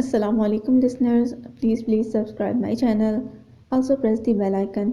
Assalamu alaikum listeners. Please subscribe my channel. Also press the bell icon.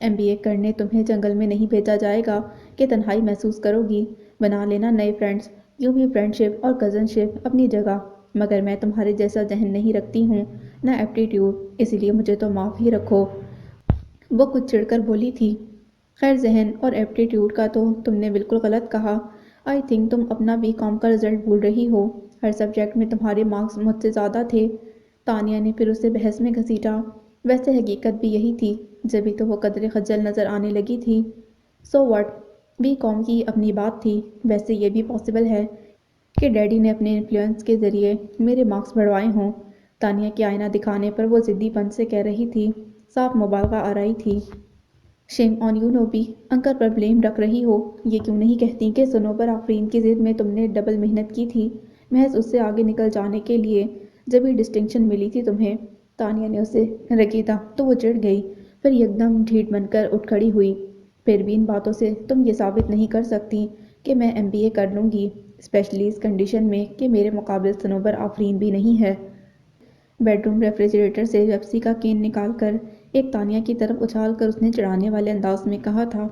MBA کرنے تمہیں جنگل میں نہیں بھیجا جائے گا کہ تنہائی محسوس کرو گی۔ بنا لینا نئے فرینڈز، یوں بھی فرینڈشپ اور کزن شپ اپنی جگہ، مگر میں تمہارے جیسا ذہن نہیں رکھتی ہوں، نہ ایپٹیٹیوڈ، اس لیے مجھے تو معاف ہی رکھو۔ وہ کچھ چڑھ کر بولی تھی۔ خیر ذہن اور ایپٹیٹیوڈ کا تو تم نے بالکل غلط کہا۔ آئی تھنک تم اپنا BCom کا رزلٹ بھول رہی ہو۔ ہر سبجیکٹ میں تمہارے مارکس مجھ سے زیادہ تھے۔ تانیہ نے پھر اسے بحث میں گھسیٹا۔ ویسے حقیقت بھی یہی تھی، جبھی تو وہ قدرے خجل نظر آنے لگی تھی۔ سو واٹ، BCom کی اپنی بات تھی۔ ویسے یہ بھی پاسبل ہے کہ ڈیڈی نے اپنے انفلوئنس کے ذریعے میرے مارکس بڑھوائے ہوں۔ تانیہ کے آئینہ دکھانے پر وہ ضدی پن سے کہہ رہی تھی، صاف مبالغہ آرائی تھی۔ Shame on you Nobi, uncle پر بلیم رکھ رہی ہو۔ یہ کیوں نہیں کہتی کہ صنوبر آفرین کی ضد میں تم نے ڈبل محنت کی تھی، محض اس سے آگے نکل جانے کے لیے، جبھی ڈسٹنکشن ملی تھی تمہیں۔ تانیہ نے اسے رگیدا تو وہ چڑھ گئی، پھر یکدم ڈھیٹ بن کر اٹھ کھڑی ہوئی۔ پھر بھی ان باتوں سے تم یہ ثابت نہیں کر سکتی کہ میں MBA کر لوں گی، اسپیشلی اس کنڈیشن میں کہ میرے مقابل صنوبر آفرین بھی نہیں ہے۔ بیڈ روم ریفریجریٹر سے پیپسی کا کین نکال کر ایک تانیہ کی طرف اچھال کر اس نے چڑھانے والے انداز میں کہا تھا۔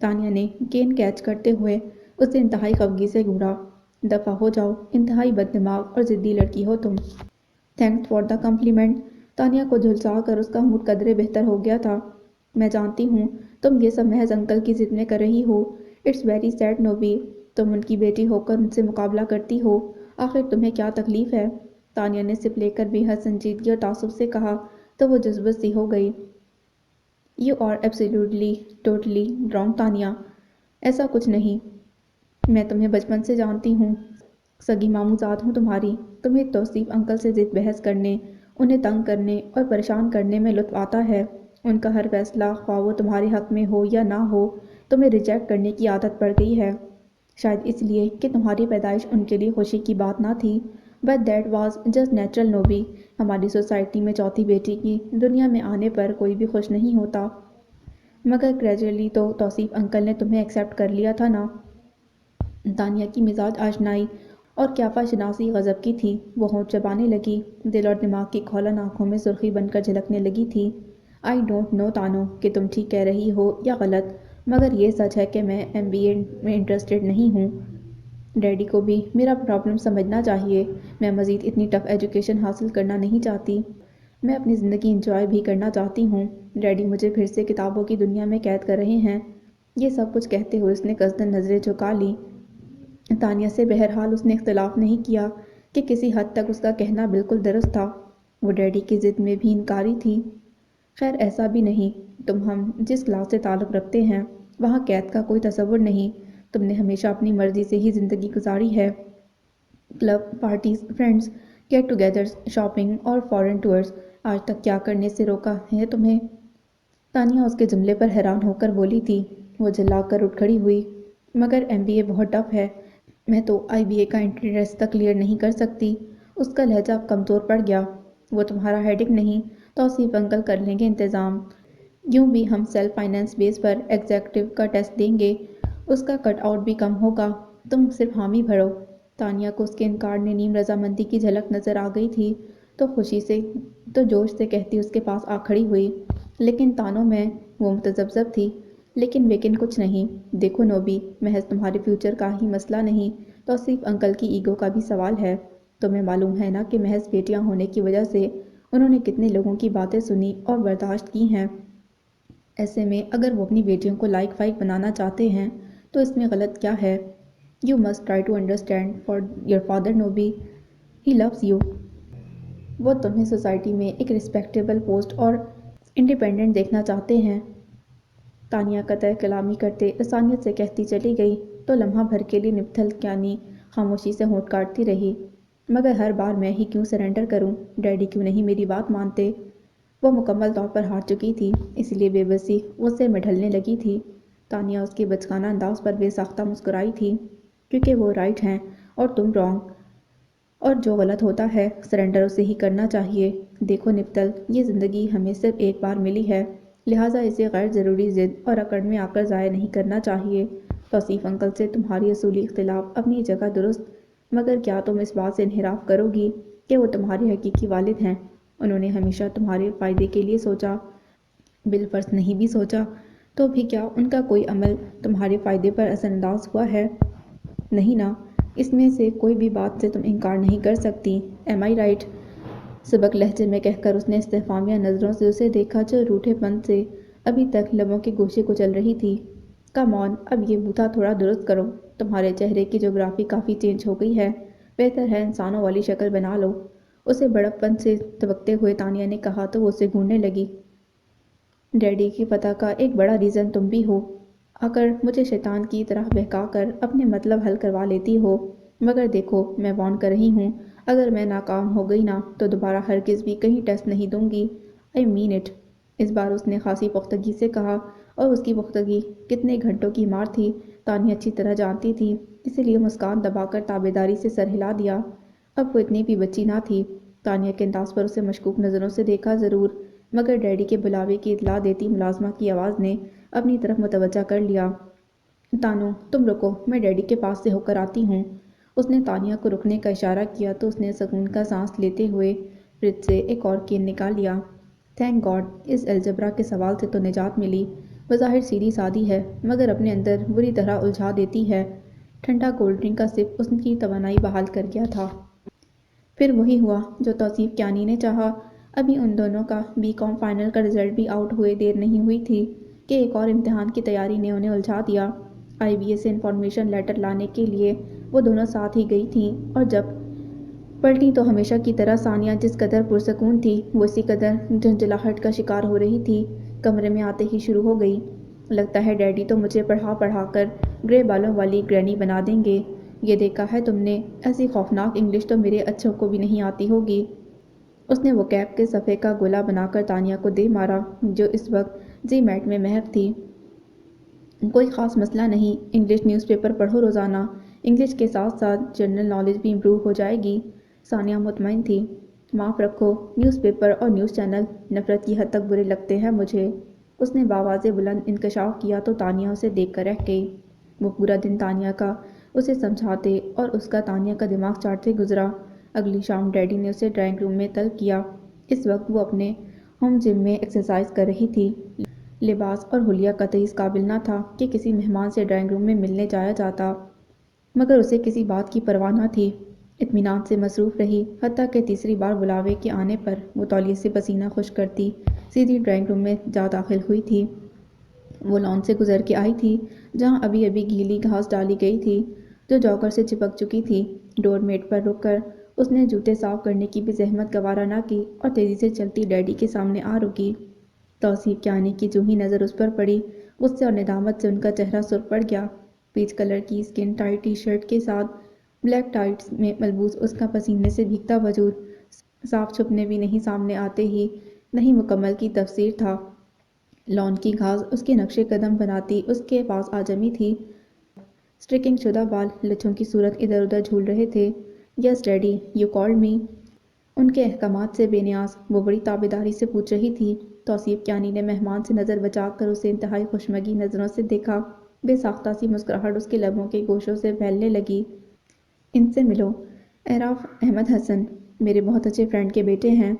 تانیہ نے کین کیچ کرتے ہوئے اسے انتہائی خفگی سے گھورا۔ دفعہ ہو جاؤ، انتہائی بد دماغ اور ضدی لڑکی ہو تم۔ Thanks for the complement. Tania کو جھلسا کر اس کا موڈ قدرے بہتر ہو گیا تھا۔ میں جانتی ہوں تم یہ سب محض انکل کی ضد میں کر رہی ہو۔ اٹس ویری سیڈ نوبی، تم ان کی بیٹی ہو کر ان سے مقابلہ کرتی ہو۔ آخر تمہیں کیا تکلیف ہے؟ تانیہ نے سپ لے کر بے حد سنجیدگی اور تعصب سے کہا تو وہ جذبت سی ہو گئی۔ You are absolutely totally wrong Tania, ایسا کچھ نہیں۔ میں تمہیں بچپن سے جانتی ہوں، سگی ماموں زاد ہوں تمہاری۔ تمہیں توصیف انکل سے ضد بحث کرنے، انہیں تنگ کرنے اور پریشان کرنے میں لطف آتا ہے۔ ان کا ہر فیصلہ، خواہ وہ تمہارے حق میں ہو یا نہ ہو، تمہیں ریجیکٹ کرنے کی عادت پڑ گئی ہے۔ شاید اس لیے کہ تمہاری پیدائش ان کے لیے خوشی کی بات نہ تھی، but that was just natural Nobi. ہماری سوسائٹی میں چوتھی بیٹی کی دنیا میں آنے پر کوئی بھی خوش نہیں ہوتا، مگر گریجولی تو توصیف انکل نے تمہیں ایکسیپٹ کر لیا تھا نا۔ تانیہ کی مزاج آشنائی اور قیافہ شناسی غضب کی تھی۔ وہ ہونٹ چبانے لگی، دل اور دماغ کی کھولن آنکھوں میں سرخی بن کر جھلکنے لگی تھی۔ آئی ڈونٹ نو تانو کہ تم ٹھیک کہہ رہی ہو یا غلط، مگر یہ سچ ہے کہ میں MBA میں انٹرسٹڈ نہیں ہوں۔ ڈیڈی کو بھی میرا پرابلم سمجھنا چاہیے۔ میں مزید اتنی ٹف ایجوکیشن حاصل کرنا نہیں چاہتی، میں اپنی زندگی انجوائے بھی کرنا چاہتی ہوں۔ ڈیڈی مجھے پھر سے کتابوں کی دنیا میں قید کر رہے ہیں۔ یہ سب کچھ کہتے ہوئے اس نے قصداً نظریں جھکا لیں۔ تانیہ سے بہرحال اس نے اختلاف نہیں کیا کہ کسی حد تک اس کا کہنا بالکل درست تھا۔ وہ ڈیڈی کی ضد میں بھی انکاری تھی۔ خیر ایسا بھی نہیں، ہم جس کلاس سے تعلق رکھتے ہیں وہاں قید کا کوئی تصور نہیں۔ تم نے ہمیشہ اپنی مرضی سے ہی زندگی گزاری ہے۔ Club, parties, friends, get togethers, shopping اور فارن ٹورز، آج تک کیا کرنے سے روکا ہے تمہیں؟ تانیہ اس کے جملے پر حیران ہو کر بولی تھی۔ وہ جھلا کر اٹھ کھڑی ہوئی۔ مگر MBA بہت ٹف ہے، میں تو IBA کا انٹری ٹیسٹ تک کلیئر نہیں کر سکتی۔ اس کا لہجہ کمزور پڑ گیا۔ وہ تمہارا ہیڈک نہیں، توصیف انکل کر لیں گے انتظام۔ یوں بھی ہم سیلف فائنانس بیس پر ایگزیکٹو کا ٹیسٹ دیں گے، اس کا کٹ آؤٹ بھی کم ہوگا، تم صرف حامی بھرو۔ تانیہ کو اس کے انکار نے نیم رضامندی کی جھلک نظر آ گئی تھی، تو خوشی سے تو جوش سے کہتی اس کے پاس آ کھڑی ہوئی، لیکن تانوں میں وہ متذبذب تھی۔ لیکن کچھ نہیں۔ دیکھو نوبی، محض تمہارے فیوچر کا ہی مسئلہ نہیں، توصیف انکل کی ایگو کا بھی سوال ہے۔ تمہیں معلوم ہے نا کہ محض بیٹیاں ہونے کی وجہ سے انہوں نے کتنے لوگوں کی باتیں سنی اور برداشت کی ہیں۔ ایسے میں اگر وہ اپنی بیٹیوں کو لائق فائق بنانا چاہتے ہیں تو اس میں غلط کیا ہے؟ You must try to understand for your father Nobi, he loves you. وہ تمہیں سوسائٹی میں ایک رسپیکٹیبل پوسٹ اور انڈیپینڈنٹ دیکھنا چاہتے ہیں۔ تانیہ قطع کلامی کرتے لسانیت سے کہتی چلی گئی تو لمحہ بھر کے لیے نپتھل یعنی خاموشی سے ہونٹ کاٹتی رہی۔ مگر ہر بار میں ہی کیوں سرنڈر کروں؟ ڈیڈی کیوں نہیں میری بات مانتے؟ وہ مکمل طور پر ہار چکی تھی، اس لیے بے بسی غصے میں ڈھلنے لگی تھی۔ تانیہ اس کے بچگانہ انداز پر بے ساختہ مسکرائی تھی، کیونکہ وہ رائٹ ہیں اور تم رانگ، اور جو غلط ہوتا ہے سرنڈر اسے ہی کرنا چاہیے۔ دیکھو نپتل، یہ زندگی ہمیں صرف ایک بار ملی ہے، لہٰذا اسے غیر ضروری ضد اور اکڑ میں آ کر ضائع نہیں کرنا چاہیے۔ توصیف انکل سے تمہاری اصولی اختلاف اپنی جگہ درست، مگر کیا تم اس بات سے انحراف کرو گی کہ وہ تمہارے حقیقی والد ہیں؟ انہوں نے ہمیشہ تمہارے فائدے کے لیے سوچا۔ بالفرض نہیں بھی سوچا تو بھی کیا ان کا کوئی عمل تمہارے فائدے پر اثر انداز ہوا ہے؟ نہیں نا، اس میں سے کوئی بھی بات سے تم انکار نہیں کر سکتی، ایم آئی رائٹ؟ سبک لہجے میں کہہ کر اس نے استفہامیہ نظروں سے اسے دیکھا جو روٹھے پن سے ابھی تک لبوں کے گوشے کو چل رہی تھی۔ کم آن، اب یہ بوتھا تھوڑا درست کرو، تمہارے چہرے کی جغرافی کافی چینج ہو گئی ہے، بہتر ہے انسانوں والی شکل بنا لو۔ اسے بڑک پن سے توقتے ہوئے تانیہ نے کہا تو وہ اسے گھورنے لگی۔ ڈیڈی کی فتح کا ایک بڑا ریزن تم بھی ہو، آ کر مجھے شیطان کی طرح بہکا کر اپنے مطلب حل کروا لیتی ہو، مگر دیکھو میں وارن کر رہی ہوں، اگر میں ناکام ہو گئی نا تو دوبارہ ہرگز بھی کہیں ٹیسٹ نہیں دوں گی، آئی مین اٹ۔ اس بار اس نے خاصی پختگی سے کہا، اور اس کی پختگی کتنے گھنٹوں کی مار تھی تانیہ اچھی طرح جانتی تھی، اسی لیے مسکان دبا کر تابعداری سے سر ہلا دیا۔ اب وہ اتنی بھی بچی نہ تھی، تانیہ کے انداز پر اسے مشکوک نظروں سے دیکھا ضرور، مگر ڈیڈی کے بلاوے کی اطلاع دیتی ملازمہ کی آواز نے اپنی طرف متوجہ کر لیا۔ تانو تم رکو، میں ڈیڈی کے پاس سے ہو کر آتی ہوں۔ اس نے تانیہ کو رکنے کا اشارہ کیا تو اس نے سکون کا سانس لیتے ہوئے فرج سے ایک اور کین نکال لیا۔ تھینک گاڈ، اس الجبرا کے سوال سے تو نجات ملی، بظاہر سیدھی سادی ہے مگر اپنے اندر بری طرح الجھا دیتی ہے۔ ٹھنڈا کولڈ ڈرنک کا سپ اس کی توانائی بحال کر گیا تھا۔ پھر وہی ہوا جو توصیف کیانی نے چاہا، ابھی ان دونوں کا بی کام فائنل کا رزلٹ بھی آؤٹ ہوئے دیر نہیں ہوئی تھی کہ ایک اور امتحان کی تیاری نے انہیں الجھا دیا۔ آئی بی اے سے انفارمیشن لیٹر لانے کے لیے وہ دونوں ساتھ ہی گئی تھیں، اور جب پلٹی تو ہمیشہ کی طرح ثانیہ جس قدر پرسکون تھی وہ اسی قدر جھنجھلاہٹ کا شکار ہو رہی تھی۔ کمرے میں آتے ہی شروع ہو گئی، لگتا ہے ڈیڈی تو مجھے پڑھا پڑھا کر گرے بالوں والی گرینی بنا دیں گے، یہ دیکھا ہے تم نے، ایسی خوفناک انگلش تو میرے اچھوں کو بھی نہیں آتی ہوگی۔ اس نے وہ کیپ کے صفحے کا گولا بنا کر تانیہ کو دے مارا جو اس وقت جی میٹ میں محو تھی۔ کوئی خاص مسئلہ نہیں، انگلش نیوز پیپر پڑھو روزانہ، انگلش کے ساتھ ساتھ جنرل نالج بھی امپروو ہو جائے گی۔ ثانیہ مطمئن تھی۔ معاف رکھو، نیوز پیپر اور نیوز چینل نفرت کی حد تک برے لگتے ہیں مجھے۔ اس نے بآواز بلند انکشاف کیا تو تانیہ اسے دیکھ کر رہ گئی۔ وہ پورا دن تانیہ کا اسے سمجھاتے اور اس کا تانیہ کا دماغ چاٹتے گزرا۔ اگلی شام ڈیڈی نے اسے ڈرائنگ روم میں طلب کیا۔ اس وقت وہ اپنے ہوم جم میں ایکسرسائز کر رہی تھی۔ لباس اور حلیہ قطعی اس قابل نہ تھا کہ کسی مہمان سے ڈرائنگ روم میں ملنے جایا جاتا، مگر اسے کسی بات کی پرواہ نہ تھی، اطمینان سے مصروف رہی، حتیٰ کہ تیسری بار بلاوے کے آنے پر وہ تولیے سے پسینہ خشک کرتی سیدھی ڈرائنگ روم میں جا داخل ہوئی تھی۔ وہ لان سے گزر کے آئی تھی جہاں ابھی ابھی گیلی گھاس ڈالی گئی تھی جو جوکر سے چپک چکی تھی۔ ڈور میٹ پر رک کر اس نے جوتے صاف کرنے کی بھی زحمت گوارا نہ کی اور تیزی سے چلتی ڈیڈی کے سامنے آ رکی۔ توصیف کیانی کی جو ہی نظر اس پر پڑی، غصے اور ندامت سے ان کا چہرہ سرخ پڑ گیا۔ پیچ کلر کی اسکن ٹائٹ ٹی شرٹ کے ساتھ بلیک ٹائٹس میں ملبوس اس کا پسینے سے بھیگتا وجود صاف چھپنے بھی نہیں سامنے آتے ہی نہیں مکمل کی تفسیر تھا۔ لان کی گھاس اس کے نقش قدم بناتی اس کے پاس آ جمی تھی۔ سٹرکنگ شدہ بال لچھوں کی صورت ادھر ادھر جھول رہے تھے۔ یس ڈیڈی، یو کالڈ می؟ ان کے احکامات سے بے نیاز وہ بڑی تابعداری سے پوچھ رہی تھی۔ توصیف کیانی نے مہمان سے نظر بچا کر اسے انتہائی خوشمگی نظروں سے دیکھا، بے ساختہ سی مسکراہٹ اس کے لبوں کے گوشوں سے پھیلنے لگی۔ ان سے ملو، اعراف احمد حسن، میرے بہت اچھے فرینڈ کے بیٹے ہیں،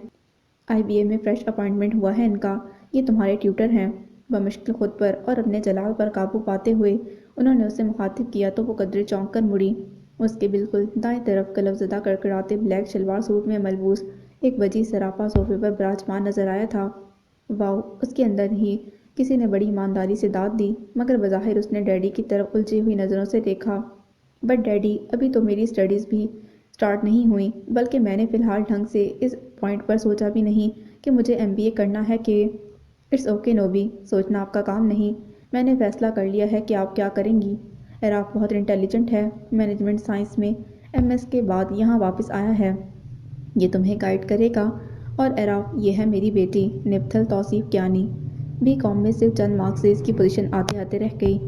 آئی بی اے میں فریش اپائنٹمنٹ ہوا ہے ان کا، یہ تمہارے ٹیوٹر ہیں۔ بمشکل خود پر اور اپنے جلال پر قابو پاتے ہوئے انہوں نے اسے مخاطب کیا تو وہ قدرے چونک کر مڑی۔ اس کے بالکل دائیں طرف کلف زدہ کڑکڑاتے بلیک شلوار سوٹ میں ملبوس ایک وجیز سراپا صوفے پر براجمان نظر آیا تھا۔ واؤ، اس کے اندر ہی کسی نے بڑی ایمانداری سے داد دی، مگر بظاہر اس نے ڈیڈی کی طرف الجھی ہوئی نظروں سے دیکھا۔ بٹ ڈیڈی، ابھی تو میری اسٹڈیز بھی سٹارٹ نہیں ہوئیں، بلکہ میں نے فی الحال ڈھنگ سے اس پوائنٹ پر سوچا بھی نہیں کہ مجھے ایم بی اے کرنا ہے کہ اٹس اوکے نوبی، سوچنا آپ کا کام نہیں، میں نے فیصلہ کر لیا ہے کہ آپ کیا کریں گی۔ اعراف بہت انٹیلیجنٹ ہے، مینجمنٹ سائنس میں ایم ایس کے بعد یہاں واپس آیا ہے، یہ تمہیں گائیڈ کرے گا۔ اور اعراف، یہ ہے میری بیٹی نبتھل توصیف کیانی، بی کام میں صرف چند مارکس سے اس کی پوزیشن آتے آتے رہ گئی۔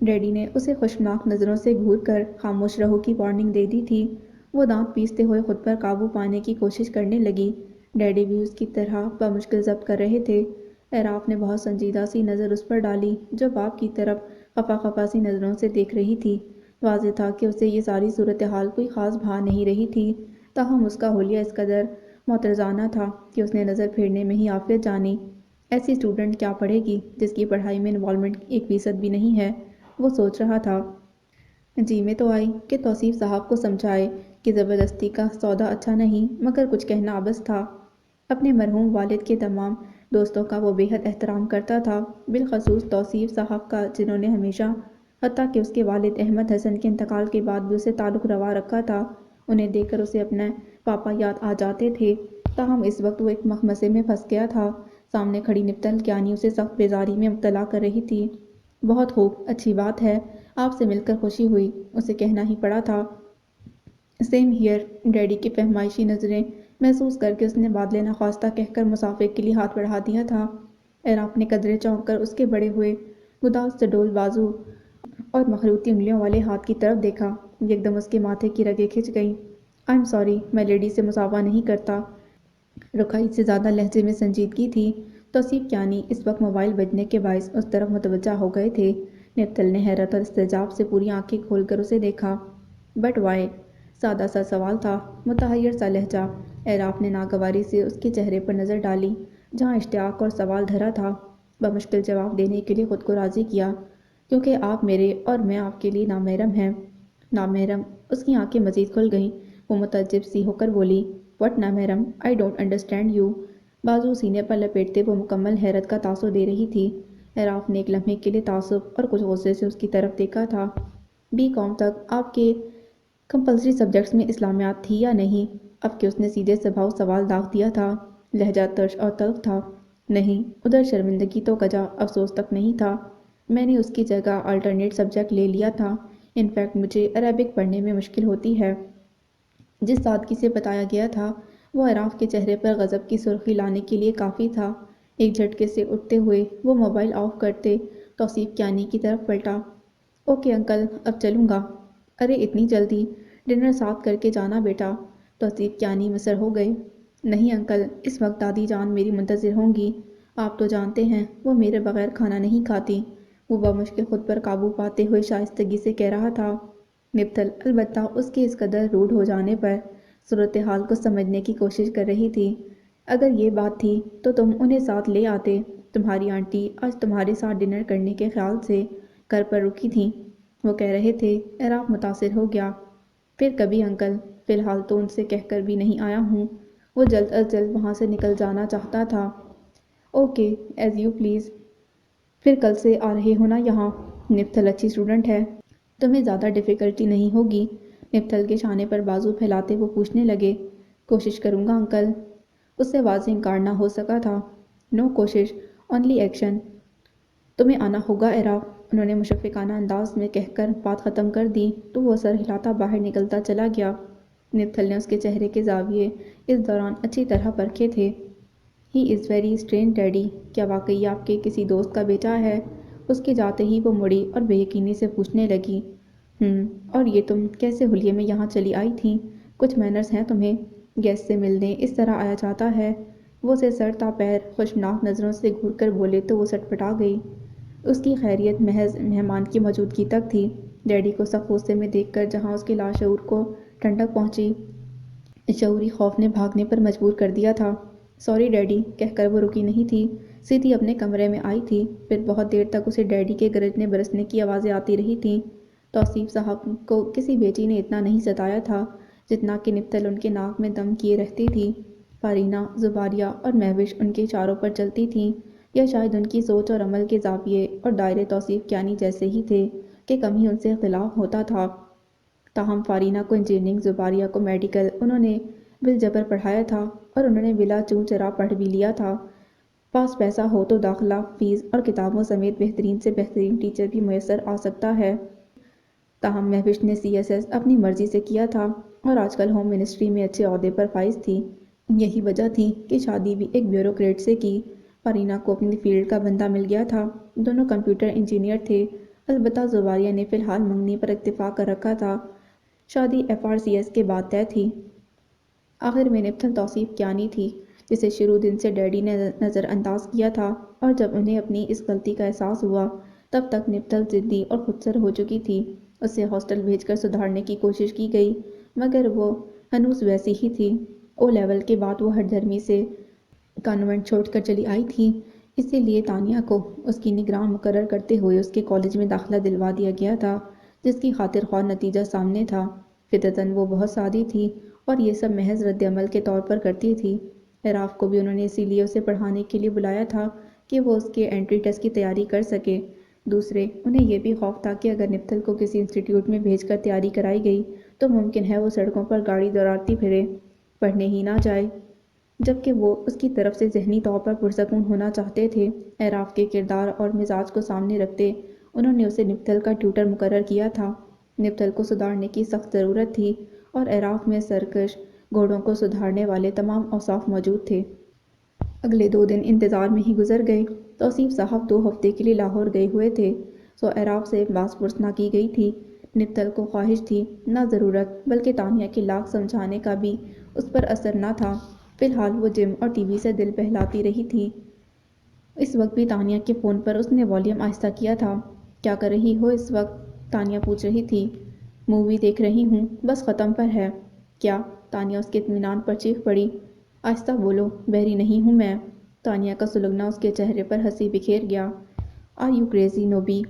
ڈیڈی نے اسے خشمناک نظروں سے گھور کر خاموش رہو کی وارننگ دے دی تھی۔ وہ دانت پیستے ہوئے خود پر قابو پانے کی کوشش کرنے لگی۔ ڈیڈی بھی اس کی طرح بمشکل ضبط کر رہے تھے۔ اعراف نے بہت سنجیدہ سی نظر اس پر ڈالی جو باپ کی طرف خفا خفا سی نظروں سے دیکھ رہی تھی۔ واضح تھا کہ اسے یہ ساری صورتحال کوئی خاص بھا نہیں رہی تھی، تاہم اس کا حلیہ اس قدر معترضانہ تھا کہ اس نے نظر پھیرنے میں ہی عافیت جانی۔ ایسی اسٹوڈنٹ کیا پڑھے گی جس کی پڑھائی میں انوالومنٹ 1% بھی نہیں ہے، وہ سوچ رہا تھا۔ جی میں تو آئی کہ توصیف صاحب کو سمجھائے کہ زبردستی کا سودا اچھا نہیں، مگر کچھ کہنا ابس تھا۔ اپنے مرحوم والد کے تمام دوستوں کا وہ بے حد احترام کرتا تھا، بالخصوص توصیف صاحب کا، جنہوں نے ہمیشہ، حتیٰ کہ اس کے والد احمد حسن کے انتقال کے بعد بھی اسے تعلق روا رکھا تھا۔ انہیں دیکھ کر اسے اپنے پاپا یاد آ جاتے تھے۔ تاہم اس وقت وہ ایک مخمصے میں پھنس گیا تھا۔ سامنے کھڑی نپتل کیانی اسے سخت بیزاری میں مبتلا کر رہی تھی۔ بہت خوب، اچھی بات ہے، آپ سے مل کر خوشی ہوئی، اسے کہنا ہی پڑا تھا۔ سیم ہیئر، ڈیڈی کی فہمائشی نظریں محسوس کر کے اس نے بادلِ ناخواستہ کہہ کر مسافے کے لیے ہاتھ بڑھا دیا تھا۔ اعراف نے قدرے چونک کر اس کے بڑے ہوئے گداز چڈول بازو اور مخروطی انگلیوں والے ہاتھ کی طرف دیکھا۔ یک دم اس کے ماتھے کی رگیں کھنچ گئیں۔ آئی ایم سوری، میں لیڈی سے مصافحہ نہیں کرتا۔ رکھائی سے زیادہ لہجے میں سنجیدگی تھی۔ توصیف کیانی اس وقت موبائل بجنے کے باعث اس طرف متوجہ ہو گئے تھے۔ نپتل نے حیرت اور استعجاب سے پوری آنکھیں کھول کر اسے دیکھا۔ But why? سادہ سا سوال تھا، متحیر سا لہجہ۔ اعراف نے ناگواری سے اس کے چہرے پر نظر ڈالی، جہاں اشتیاق اور سوال دھرا تھا۔ بمشکل جواب دینے کے لیے خود کو راضی کیا، کیونکہ آپ میرے اور میں آپ کے لیے نامحرم ہیں۔ نامحرم؟ اس کی آنکھیں مزید کھل گئیں۔ وہ متعجب سی ہو کر بولی، وٹ نامحرم؟ I don't understand you. بازو سینے پر لپیٹتے وہ مکمل حیرت کا تاثر دے رہی تھی۔ اعراف نے ایک لمحے کے لیے تعصب اور کچھ غصے سے اس کی طرف دیکھا تھا۔ بی کام تک آپ کے کمپلسری سبجیکٹس میں اسلامیات تھی یا نہیں؟ اب کہ اس نے سیدھے سبھاؤ سوال داغ دیا تھا، لہجہ ترش اور تلخ تھا۔ نہیں۔ ادھر شرمندگی تو کجا افسوس تک نہیں تھا۔ میں نے اس کی جگہ آلٹرنیٹ سبجیکٹ لے لیا تھا۔ انفیکٹ مجھے عربک پڑھنے میں مشکل ہوتی ہے۔ جس سادگی سے بتایا گیا تھا وہ اعراف کے چہرے پر غضب کی سرخی لانے کے لیے کافی تھا۔ ایک جھٹکے سے اٹھتے ہوئے وہ موبائل آف کرتے توصیف کیانی کی طرف پلٹا۔ اوکے انکل، اب چلوں گا۔ ارے اتنی جلدی؟ ڈنر ساتھ کر کے جانا بیٹا۔ توصیف کیانی مصر ہو گئے۔ نہیں انکل، اس وقت دادی جان میری منتظر ہوں گی۔ آپ تو جانتے ہیں وہ میرے بغیر کھانا نہیں کھاتی۔ وہ بمشکل خود پر قابو پاتے ہوئے شائستگی سے کہہ رہا تھا۔ نپتل البتہ اس کے اس قدر روڈ ہو جانے پر صورتحال کو سمجھنے کی کوشش کر رہی تھی۔ اگر یہ بات تھی تو تم انہیں ساتھ لے آتے۔ تمہاری آنٹی آج تمہارے ساتھ ڈنر کرنے کے خیال سے گھر پر رکی تھیں، وہ کہہ رہے تھے۔ اعراف متاثر ہو گیا۔ پھر کبھی انکل، فی الحال تو ان سے کہہ کر بھی نہیں آیا ہوں۔ وہ جلد از جلد وہاں سے نکل جانا چاہتا تھا۔ Okay, as you please. پھر کل سے آ رہے ہو نا یہاں؟ نپتل اچھی اسٹوڈنٹ ہے، تمہیں زیادہ ڈیفیکلٹی نہیں ہوگی۔ نپتل کے شانے پر بازو پھیلاتے وہ پوچھنے لگے۔ کوشش کروں گا انکل۔ اس سے واضح انکار نہ ہو سکا تھا۔ نو کوشش، اونلی ایکشن۔ تمہیں آنا ہوگا اعراف، انہوں نے مشفقانہ انداز میں کہہ کر بات ختم کر دی تو وہ سر ہلاتا باہر نکلتا چلا گیا۔ نپتل نے اس کے چہرے کے زاویے اس دوران اچھی طرح پرکھے تھے۔ ہی از ویری اسٹرینج ڈیڈی، کیا واقعی آپ کے کسی دوست کا بیٹا ہے؟ اس کے جاتے ہی وہ مڑی اور بے یقینی سے پوچھنے لگی، اور یہ تم کیسے حلیے میں یہاں چلی آئی تھیں؟ کچھ مینرز ہیں تمہیں؟ گیسٹ سے ملنے اس طرح آیا جاتا ہے؟ وہ اسے سر تا پیر خشمناک نظروں سے گھور کر بولے تو وہ سٹ پٹا گئی۔ اس کی خیریت محض مہمان کی موجودگی تک تھی۔ ڈیڈی کو سخت غصے میں دیکھ کر جہاں اس کے لاشعور کو ٹھنڈک پہنچی، شعوری خوف نے بھاگنے پر مجبور کر دیا تھا۔ سوری ڈیڈی کہہ کر وہ رکی نہیں تھی، سیدھی اپنے کمرے میں آئی تھی۔ پھر بہت دیر تک اسے ڈیڈی کے گرجنے برسنے کی آوازیں آتی رہی تھیں۔ توصیف صاحب کو کسی بیٹی نے اتنا نہیں ستایا تھا جتنا کہ نپتل ان کے ناک میں دم کیے رہتی تھی۔ فارینہ، زباریہ اور مہوش ان کے اشاروں پر چلتی تھیں، یا شاید ان کی سوچ اور عمل کے زاویے اور دائرے توصیف کیانی جیسے ہی تھے کہ کم ہی ان سے اختلاف ہوتا تھا۔ تاہم فارینہ کو انجینئرنگ، زباریہ کو میڈیکل انہوں نے بالجبر پڑھایا تھا اور انہوں نے بلا چوں چرا پڑھ بھی لیا تھا۔ پاس پیسہ ہو تو داخلہ، فیس اور کتابوں سمیت بہترین سے بہترین ٹیچر بھی میسر آ سکتا ہے۔ تاہم مہوش نے CSS اپنی مرضی سے کیا تھا اور آج کل ہوم منسٹری میں اچھے عہدے پر فائز تھی۔ یہی وجہ تھی کہ شادی بھی ایک بیوروکریٹ سے کی۔ فارینہ کو اپنی فیلڈ کا بندہ مل گیا تھا، دونوں کمپیوٹر انجینئر تھے۔ البتہ زباریہ نے فی الحال منگنی پر اکتفا کر رکھا تھا، شادی FRCS کے بعد طے تھی۔ آخر میں نپتل توصیف کیانی تھی جسے شروع دن سے ڈیڈی نے نظر انداز کیا تھا، اور جب انہیں اپنی اس غلطی کا احساس ہوا تب تک نپتل ضدی اور خودسر ہو چکی تھی۔ اسے ہاسٹل بھیج کر سدھارنے کی کوشش کی گئی مگر وہ ہنوز ویسی ہی تھی۔ O لیول کے بعد وہ ہٹ دھرمی سے کانوینٹ چھوڑ کر چلی آئی تھی۔ اسی لیے تانیہ کو اس کی نگراں مقرر کرتے ہوئے اس کے کالج میں داخلہ دلوا دیا گیا تھا، جس کی خاطر خواہ نتیجہ سامنے تھا۔ فطرتاً وہ بہت سادی تھی اور یہ سب محض رد عمل کے طور پر کرتی تھی۔ اعراف کو بھی انہوں نے اسی لیے اسے پڑھانے کے لیے بلایا تھا کہ وہ اس کے انٹری ٹیسٹ کی تیاری کر سکے۔ دوسرے، انہیں یہ بھی خوف تھا کہ اگر نپتل کو کسی انسٹیٹیوٹ میں بھیج کر تیاری کرائی گئی تو ممکن ہے وہ سڑکوں پر گاڑی دوڑاتی پھرے، پڑھنے ہی نہ جائے، جبکہ وہ اس کی طرف سے ذہنی طور پر پرسکون ہونا چاہتے تھے۔ اعراف کے کردار اور مزاج کو سامنے رکھتے انہوں نے اسے نپتل کا ٹیوٹر مقرر کیا تھا۔ نپتل کو سدھارنے کی سخت ضرورت تھی اور اعراف میں سرکش گھوڑوں کو سدھارنے والے تمام اوصاف موجود تھے۔ اگلے 2 دن انتظار میں ہی گزر گئے۔ توصیف صاحب 2 ہفتے کے لیے لاہور گئے ہوئے تھے، سو اعراف سے باس پرس نہ کی گئی تھی۔ نپتل کو خواہش تھی، نہ ضرورت، بلکہ تانیہ کے لاکھ سمجھانے کا بھی اس پر اثر نہ تھا۔ فی الحال وہ جم اور ٹی وی سے دل بہلاتی رہی تھی۔ اس وقت بھی تانیہ کے فون پر اس نے والیوم آہستہ کیا تھا۔ کیا کر رہی ہو اس وقت؟ تانیہ پوچھ رہی تھی۔ مووی دیکھ رہی ہوں، بس ختم پر ہے۔ کیا؟ تانیہ اس کے اطمینان پر چیخ پڑی۔ آہستہ بولو، بحری نہیں ہوں میں۔ تانیہ کا سلگنا اس کے چہرے پر ہنسی بکھیر گیا۔ Are you crazy Nobi?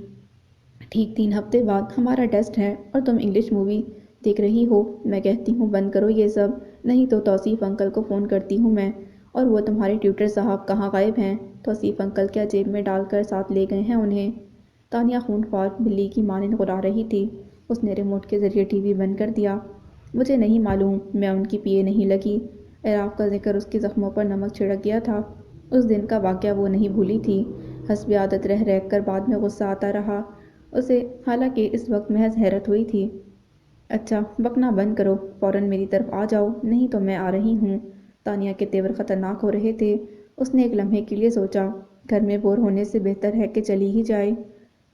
ٹھیک 3 ہفتے بعد ہمارا ٹیسٹ ہے اور تم انگلش مووی دیکھ رہی ہو؟ میں کہتی ہوں بند کرو یہ سب، نہیں تو توصیف انکل کو فون کرتی ہوں میں۔ اور وہ تمہارے ٹیوٹر صاحب کہاں غائب ہیں؟ توصیف انکل کیا جیب میں ڈال کر ساتھ لے گئے ہیں انہیں؟ تانیہ خون خوار بلی کی مانند غرا رہی تھی۔ اس نے ریموٹ کے ذریعے ٹی وی بند کر دیا۔ مجھے نہیں معلوم، میں ان کی پیے نہیں لگی۔ اعراف کا ذکر اس کے زخموں پر نمک چھڑک گیا تھا۔ اس دن کا واقعہ وہ نہیں بھولی تھی۔ حسب عادت رہ رہ کر بعد میں غصہ آتا رہا اسے، حالانکہ اس وقت محض حیرت ہوئی تھی۔ اچھا بکنا بند کرو، فوراً میری طرف آ جاؤ، نہیں تو میں آ رہی ہوں۔ تانیہ کے تیور خطرناک ہو رہے تھے۔ اس نے ایک لمحے کے لیے سوچا، گھر میں بور ہونے سے بہتر ہے کہ چلی ہی جائے۔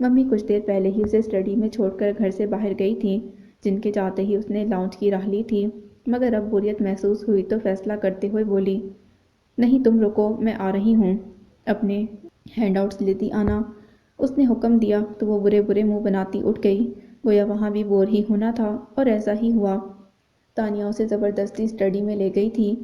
ممی کچھ دیر پہلے ہی اسے اسٹڈی میں چھوڑ کر گھر سے باہر گئی تھیں، جن کے جاتے ہی اس نے لاؤنج کی راہ لی تھی، مگر اب بوریت محسوس ہوئی تو فیصلہ کرتے ہوئے بولی، نہیں تم رکو، میں آ رہی ہوں۔ اپنے ہینڈ آؤٹس لیتی آنا۔ اس نے حکم دیا تو وہ برے برے منہ بناتی اٹھ گئی، گویا وہاں بھی بور ہی ہونا تھا، اور ایسا ہی ہوا۔ تانیہ اسے زبردستی اسٹڈی میں لے گئی تھی۔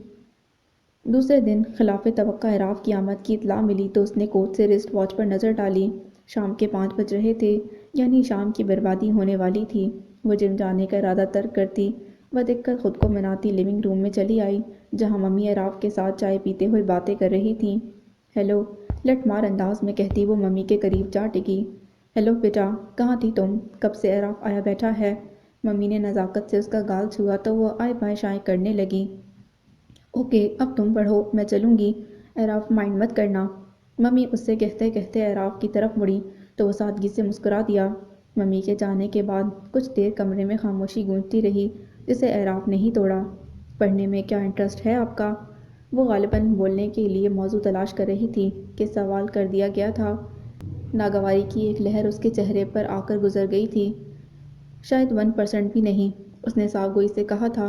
دوسرے دن خلاف توقع اعراف کی آمد کی اطلاع ملی تو اس نے کوٹ سے رسٹ واچ پر نظر ڈالی۔ شام کے 5 بج رہے تھے، یعنی شام کی بربادی ہونے والی تھی۔ وہ جم جانے کا ارادہ ترک کرتی و دیکھ کر خود کو مناتی لیونگ روم میں چلی آئی، جہاں ممی اعراف کے ساتھ چائے پیتے ہوئے باتیں کر رہی تھیں۔ ہیلو، لٹ مار انداز میں کہتی وہ ممی کے قریب جا ٹکی۔ ہیلو بیٹا، کہاں تھی تم؟ کب سے اعراف آیا بیٹھا ہے؟ ممی نے نزاکت سے اس کا گال چھوا تو وہ آئیں بائیں شائیں کرنے لگی۔ اوکے اب تم پڑھو، میں چلوں گی، اعراف مائنڈ مت کرنا۔ ممی اس سے کہتے کہتے اعراف کی طرف مڑی تو وہ سادگی سے مسکرا دیا۔ ممی کے جانے کے بعد کچھ دیر کمرے میں خاموشی گونجتی رہی، جسے اعراف نے ہی توڑا۔ پڑھنے میں کیا انٹرسٹ ہے آپ کا؟ وہ غالباً بولنے کے لیے موضوع تلاش کر رہی تھی کہ سوال کر دیا گیا تھا۔ ناگواری کی ایک لہر اس کے چہرے پر آ کر گزر گئی تھی۔ شاید 1% بھی نہیں، اس نے صاف گوئی سے کہا تھا۔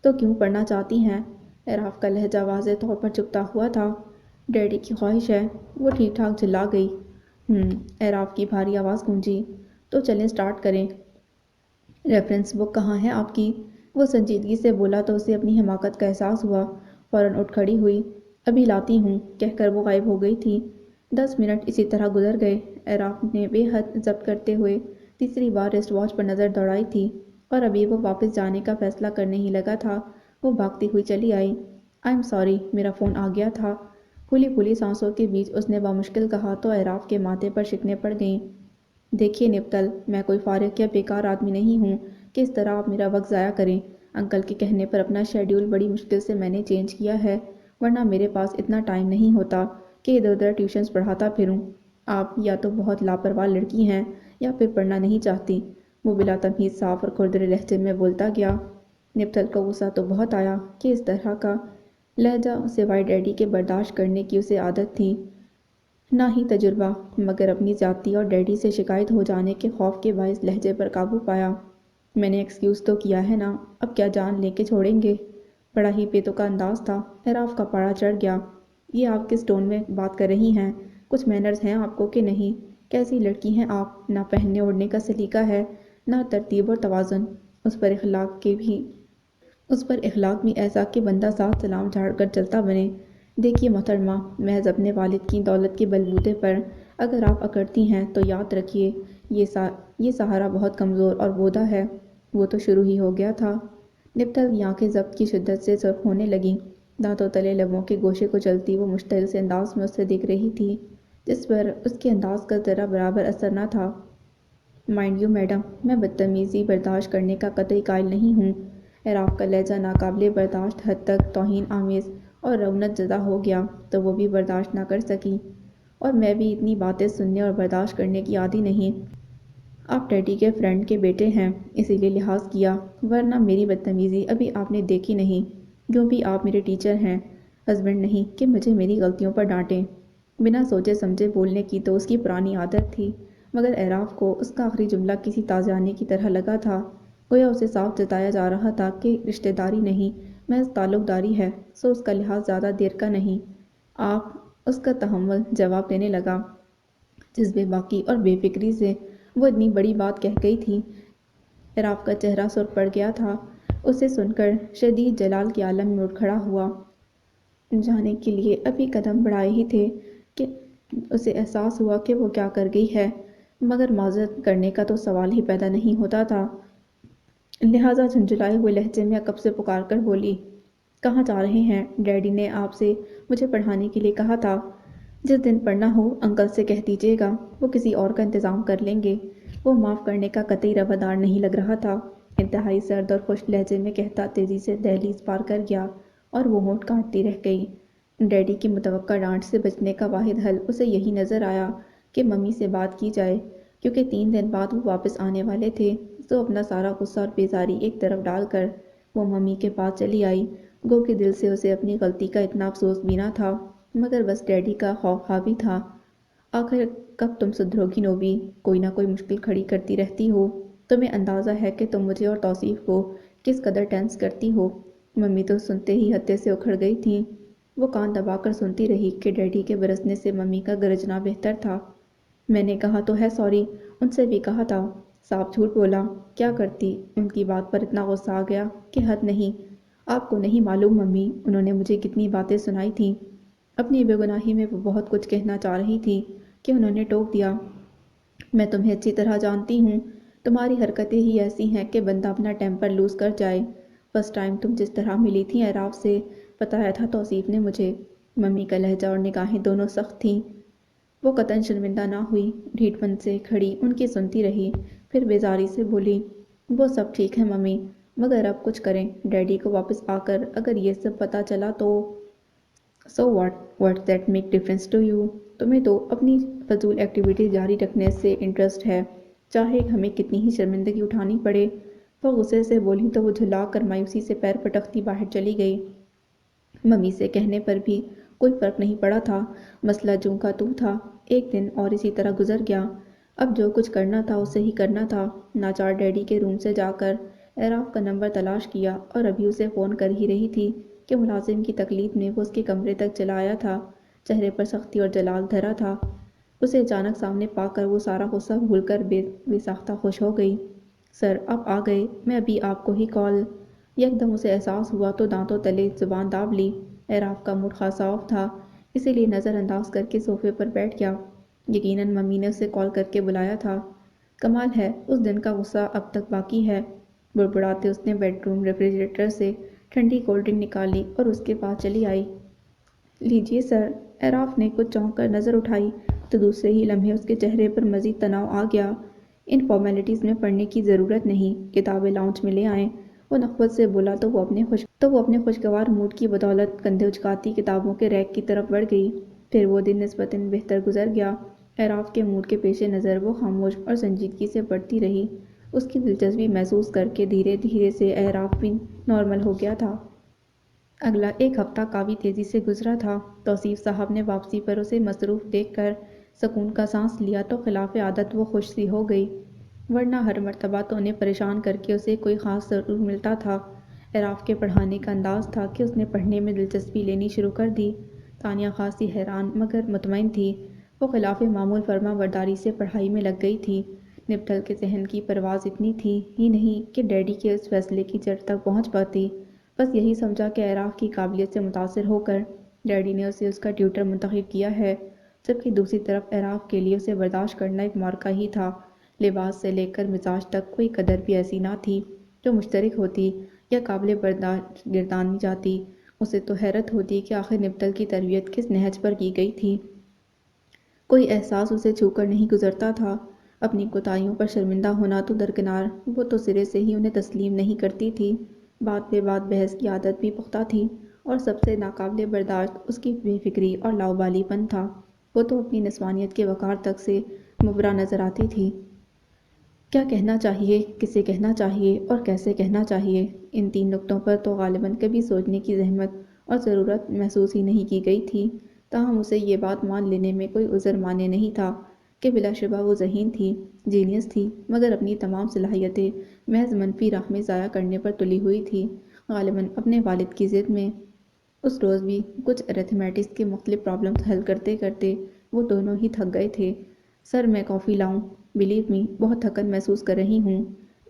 تو کیوں پڑھنا چاہتی ہیں؟ اعراف کا لہجہ واضح طور پر چپتا ہوا تھا۔ ڈیڈی کی خواہش ہے، وہ ٹھیک ٹھاک چلا گئی۔ اعراف کی بھاری آواز گونجی۔ تو چلیں سٹارٹ کریں۔ ریفرنس بک کہاں ہے آپ کی؟ وہ سنجیدگی سے بولا تو اسے اپنی حماقت کا احساس ہوا۔ فوراً اٹھ کھڑی ہوئی۔ ابھی لاتی ہوں، کہہ کر وہ غائب ہو گئی تھی۔ 10 منٹ اسی طرح گزر گئے۔ اعراف نے بے حد ضبط کرتے ہوئے تیسری بار رسٹ واچ پر نظر دوڑائی تھی، اور ابھی وہ واپس جانے کا فیصلہ کرنے ہی لگا تھا، وہ بھاگتی ہوئی چلی آئی۔ آئی ایم سوری، میرا فون آ گیا تھا۔ پھولی پھولی سانسوں کے بیچ اس نے بامشکل کہا تو اعراف کے ماتھے پر شکنیں پڑ گئیں۔ دیکھیے نپتل، میں کوئی فارغ یا بیکار آدمی نہیں ہوں کہ اس طرح آپ میرا وقت ضائع کریں۔ انکل کے کہنے پر اپنا شیڈیول بڑی مشکل سے میں نے چینج کیا ہے، ورنہ میرے پاس اتنا ٹائم نہیں ہوتا کہ ادھر ادھر ٹیوشنز پڑھاتا پھروں۔ آپ یا تو بہت لاپرواہ لڑکی ہیں یا پھر پڑھنا نہیں چاہتی۔ وہ بلا تمیز صاف اور کھردرے لہجے میں بولتا گیا۔ نپتل کو غصہ تو بہت آیا کہ اس طرح کا لہجہ سوائے ڈیڈی کے برداشت کرنے کی اسے عادت تھی، نہ ہی تجربہ، مگر اپنی زیادتی اور ڈیڈی سے شکایت ہو جانے کے خوف کے باعث لہجے پر قابو پایا۔ میں نے ایکسکیوز تو کیا ہے نا، اب کیا جان لے کے چھوڑیں گے؟ بڑا ہی بے تکا انداز تھا۔ اعراف کا پاڑا چڑھ گیا۔ یہ آپ کس ٹون میں بات کر رہی ہیں؟ کچھ مینرز ہیں آپ کو کہ نہیں؟ کیسی لڑکی ہیں آپ؟ نہ پہننے اوڑھنے کا سلیقہ ہے، نہ ترتیب اور توازن۔ اس پر اخلاق بھی ایسا کہ بندہ ساتھ سلام جھاڑ کر چلتا بنے۔ دیکھیے محترمہ، محض اپنے والد کی دولت کے بلبوتے پر اگر آپ اکڑتی ہیں تو یاد رکھیے یہ سہارا بہت کمزور اور بودا ہے۔ وہ تو شروع ہی ہو گیا تھا۔ نپتل کی آنکھیں ضبط کی شدت سے سرخ ہونے لگیں، دانتوں تلے لبوں کے گوشے کو چلتی وہ مشتعل سے انداز میں اس سے دکھ رہی تھی جس پر اس کے انداز کا ذرا برابر اثر نہ تھا۔ مائنڈ یو میڈم، میں بدتمیزی برداشت کرنے کا قطعی قائل نہیں ہوں۔ اعراف کا لہجہ ناقابل برداشت حد تک توہین آمیز اور رعونت زدہ ہو گیا تو وہ بھی برداشت نہ کر سکی۔ اور میں بھی اتنی باتیں سننے اور برداشت کرنے کی عادی نہیں۔ آپ ڈیڈی کے فرینڈ کے بیٹے ہیں، اسی لیے لحاظ کیا، ورنہ میری بدتمیزی ابھی آپ نے دیکھی نہیں۔ یوں بھی آپ میرے ٹیچر ہیں، ہسبینڈ نہیں کہ مجھے میری غلطیوں پر ڈانٹیں۔ بنا سوچے سمجھے بولنے کی تو اس کی پرانی عادت تھی، مگر اعراف کو اس کا آخری جملہ کسی تازیانے کی طرح لگا تھا، گویا اسے صاف جتایا جا رہا تھا کہ رشتہ داری نہیں، محض تعلق داری ہے، سو اس کا لحاظ زیادہ دیر کا نہیں۔ آپ اس کا تحمل جواب دینے لگا، جس بے باکی اور بے فکری سے وہ اتنی بڑی بات کہہ گئی تھی۔ اعراف کا چہرہ سرخ پڑ گیا تھا، اسے سن کر شدید جلال کے عالم میں اٹھ کھڑا ہوا۔ جانے کے لیے ابھی قدم بڑھائے ہی تھے کہ اسے احساس ہوا کہ وہ کیا کر گئی ہے، مگر معذرت کرنے کا تو سوال ہی پیدا نہیں ہوتا تھا، لہٰذا جھنجھلائے ہوئے لہجے میں عقب سے پکار کر بولی، کہاں جا رہے ہیں؟ ڈیڈی نے آپ سے مجھے پڑھانے کے لیے کہا تھا۔ جس دن پڑھنا ہو انکل سے کہہ دیجیے گا، وہ کسی اور کا انتظام کر لیں گے۔ وہ معاف کرنے کا قطعی روادار نہیں لگ رہا تھا، انتہائی سرد اور خشک لہجے میں کہتا تیزی سے دہلیز پار کر گیا اور وہ ہونٹ کاٹتی رہ گئی۔ ڈیڈی کی متوقع ڈانٹ سے بچنے کا واحد حل اسے یہی نظر آیا کہ ممی سے بات کی جائے، کیونکہ 3 دن بعد وہ واپس آنے والے تھے۔ تو اپنا سارا غصہ اور بیزاری ایک طرف ڈال کر وہ ممی کے پاس چلی آئی، گو کہ دل سے اسے اپنی غلطی کا اتنا افسوس بھی نہ تھا، مگر بس ڈیڈی کا خوف حاوی تھا۔ آخر کب تم سدھرو گی نوبی؟ کوئی نہ کوئی مشکل کھڑی کرتی رہتی ہو۔ تمہیں اندازہ ہے کہ تم مجھے اور توصیف کو کس قدر ٹینس کرتی ہو؟ ممی تو سنتے ہی ہتے سے اکھڑ گئی تھیں۔ وہ کان دبا کر سنتی رہی کہ ڈیڈی کے برسنے سے ممی کا گرجنا بہتر تھا۔ میں نے کہا تو ہے سوری، ان سے بھی کہا تھا۔ صاف جھوٹ بولا، کیا کرتی؟ ان کی بات پر اتنا غصہ آ گیا کہ حد نہیں۔ آپ کو نہیں معلوم ممی، انہوں نے مجھے کتنی باتیں سنائی تھیں۔ اپنی بے گناہی میں وہ بہت کچھ کہنا چاہ رہی تھی کہ انہوں نے ٹوک دیا۔ میں تمہیں اچھی طرح جانتی ہوں، تمہاری حرکتیں ہی ایسی ہیں کہ بندہ اپنا ٹیمپر لوز کر جائے۔ فرسٹ ٹائم تم جس طرح ملی تھی اعراف سے، بتایا تھا توصیف نے مجھے۔ ممی کا لہجہ اور نگاہیں دونوں سخت تھیں۔ وہ قطعاً شرمندہ نہ ہوئی، ڈھیٹ پن سے کھڑی ان کی سنتی رہی، پھر بیزاری سے بولی، وہ سب ٹھیک ہے ممی، مگر اب کچھ کریں؟ ڈیڈی کو واپس آ کر اگر یہ سب پتہ چلا تو؟ So what that make difference to you? تمہیں تو اپنی فضول ایکٹیویٹیز جاری رکھنے سے انٹرسٹ ہے، چاہے ہمیں کتنی ہی شرمندگی اٹھانی پڑے۔ وہ غصے سے بولی تو وہ جھلا کر مایوسی سے پیر پٹکتی باہر چلی گئی۔ ممی سے کہنے پر بھی کوئی فرق نہیں پڑا تھا، مسئلہ جوں کا توں تھا۔ ایک دن اور اسی طرح گزر گیا۔ اب جو کچھ کرنا تھا اسے ہی کرنا تھا۔ ناچار ڈیڈی کے روم سے جا کر اعراف کا نمبر تلاش کیا اور ابھی اسے فون کر ہی رہی تھی کہ ملازم کی تکلیف نے وہ اس کے کمرے تک چلا آیا تھا، چہرے پر سختی اور جلال دھرا تھا۔ اسے اچانک سامنے پا کر وہ سارا غصہ بھول کر بے ساختہ خوش ہو گئی۔ سر آپ آ گئے، میں ابھی آپ کو ہی کال۔ یکدم اسے احساس ہوا تو دانتوں تلے زبان داب لی۔ اعراف کا موڈ خاصا آف تھا، اسی لیے نظر انداز کر کے صوفے پر بیٹھ گیا۔ یقیناً ممی نے اسے کال کر کے بلایا تھا۔ کمال ہے، اس دن کا غصہ اب تک باقی ہے۔ بڑبڑاتے اس نے بیڈ روم ریفریجریٹر سے ٹھنڈی کولڈ ڈرنک نکالی اور اس کے پاس چلی آئی۔ لیجیے سر۔ اعراف نے کچھ چونک کر نظر اٹھائی تو دوسرے ہی لمحے اس کے چہرے پر مزید تناؤ آ گیا۔ ان فارمیلٹیز میں پڑھنے کی ضرورت نہیں، کتابیں لاؤنج میں لے آئیں۔ وہ نخوت سے بولا تو وہ اپنے خوشگوار موڈ کی بدولت کندھے اچکاتی کتابوں کے ریک کی طرف بڑھ گئی۔ پھر وہ دن نسبتاً بہتر گزر گیا۔ اعراف کے موڈ کے پیش نظر وہ خاموش اور سنجیدگی سے پڑھتی رہی۔ اس کی دلچسپی محسوس کر کے دھیرے دھیرے سے اعراف بھی نارمل ہو گیا تھا۔ اگلا ایک ہفتہ کافی تیزی سے گزرا تھا۔ توصیف صاحب نے واپسی پر اسے مصروف دیکھ کر سکون کا سانس لیا تو خلاف عادت وہ خوش سی ہو گئی، ورنہ ہر مرتبہ تو انہیں پریشان کر کے اسے کوئی خاص ضرور ملتا تھا۔ اعراف کے پڑھانے کا انداز تھا کہ اس نے پڑھنے میں دلچسپی لینی شروع کر دی۔ تانیہ خاصی حیران مگر مطمئن تھی، وہ خلاف معمول فرما برداری سے پڑھائی میں لگ گئی تھی۔ نپٹل کے ذہن کی پرواز اتنی تھی ہی نہیں کہ ڈیڈی کے اس فیصلے کی جڑ تک پہنچ پاتی، بس یہی سمجھا کہ اعراف کی قابلیت سے متاثر ہو کر ڈیڈی نے اسے اس کا ٹیوٹر منتخب کیا ہے، جبکہ دوسری طرف اعراف کے لیے اسے برداشت کرنا ایک معرکہ ہی تھا۔ لباس سے لے کر مزاج تک کوئی قدر بھی ایسی نہ تھی جو مشترک ہوتی یا قابل برداشت گردانی جاتی۔ اسے تو حیرت ہوتی کہ آخر نپتل کی تربیت کس نہج پر کی گئی تھی۔ کوئی احساس اسے چھو کر نہیں گزرتا تھا۔ اپنی کوتاہیوں پر شرمندہ ہونا تو درکنار، وہ تو سرے سے ہی انہیں تسلیم نہیں کرتی تھی۔ بات پہ بات بحث کی عادت بھی پختہ تھی، اور سب سے ناقابل برداشت اس کی بے فکری اور لاؤبالی پن تھا۔ وہ تو اپنی نسوانیت کے وقار تک سے مبرا نظر آتی تھی۔ کیا کہنا چاہیے، کسے کہنا چاہیے اور کیسے کہنا چاہیے، ان تین نکتوں پر تو غالباً کبھی سوچنے کی زحمت اور ضرورت محسوس ہی نہیں کی گئی تھی۔ تاہم اسے یہ بات مان لینے میں کوئی عذر مانے نہیں تھا کہ بلا شبہ وہ ذہین تھی، جینیس تھی، مگر اپنی تمام صلاحیتیں محض منفی راہ میں ضائع کرنے پر تلی ہوئی تھی۔ غالباً اپنے والد کی ضد میں اس روز بھی کچھ ارتھمیٹکس کے مختلف پرابلمز حل کرتے کرتے وہ دونوں ہی تھک گئے تھے۔ سر میں کافی لاؤں؟ بلیو می، بہت تھکن محسوس کر رہی ہوں۔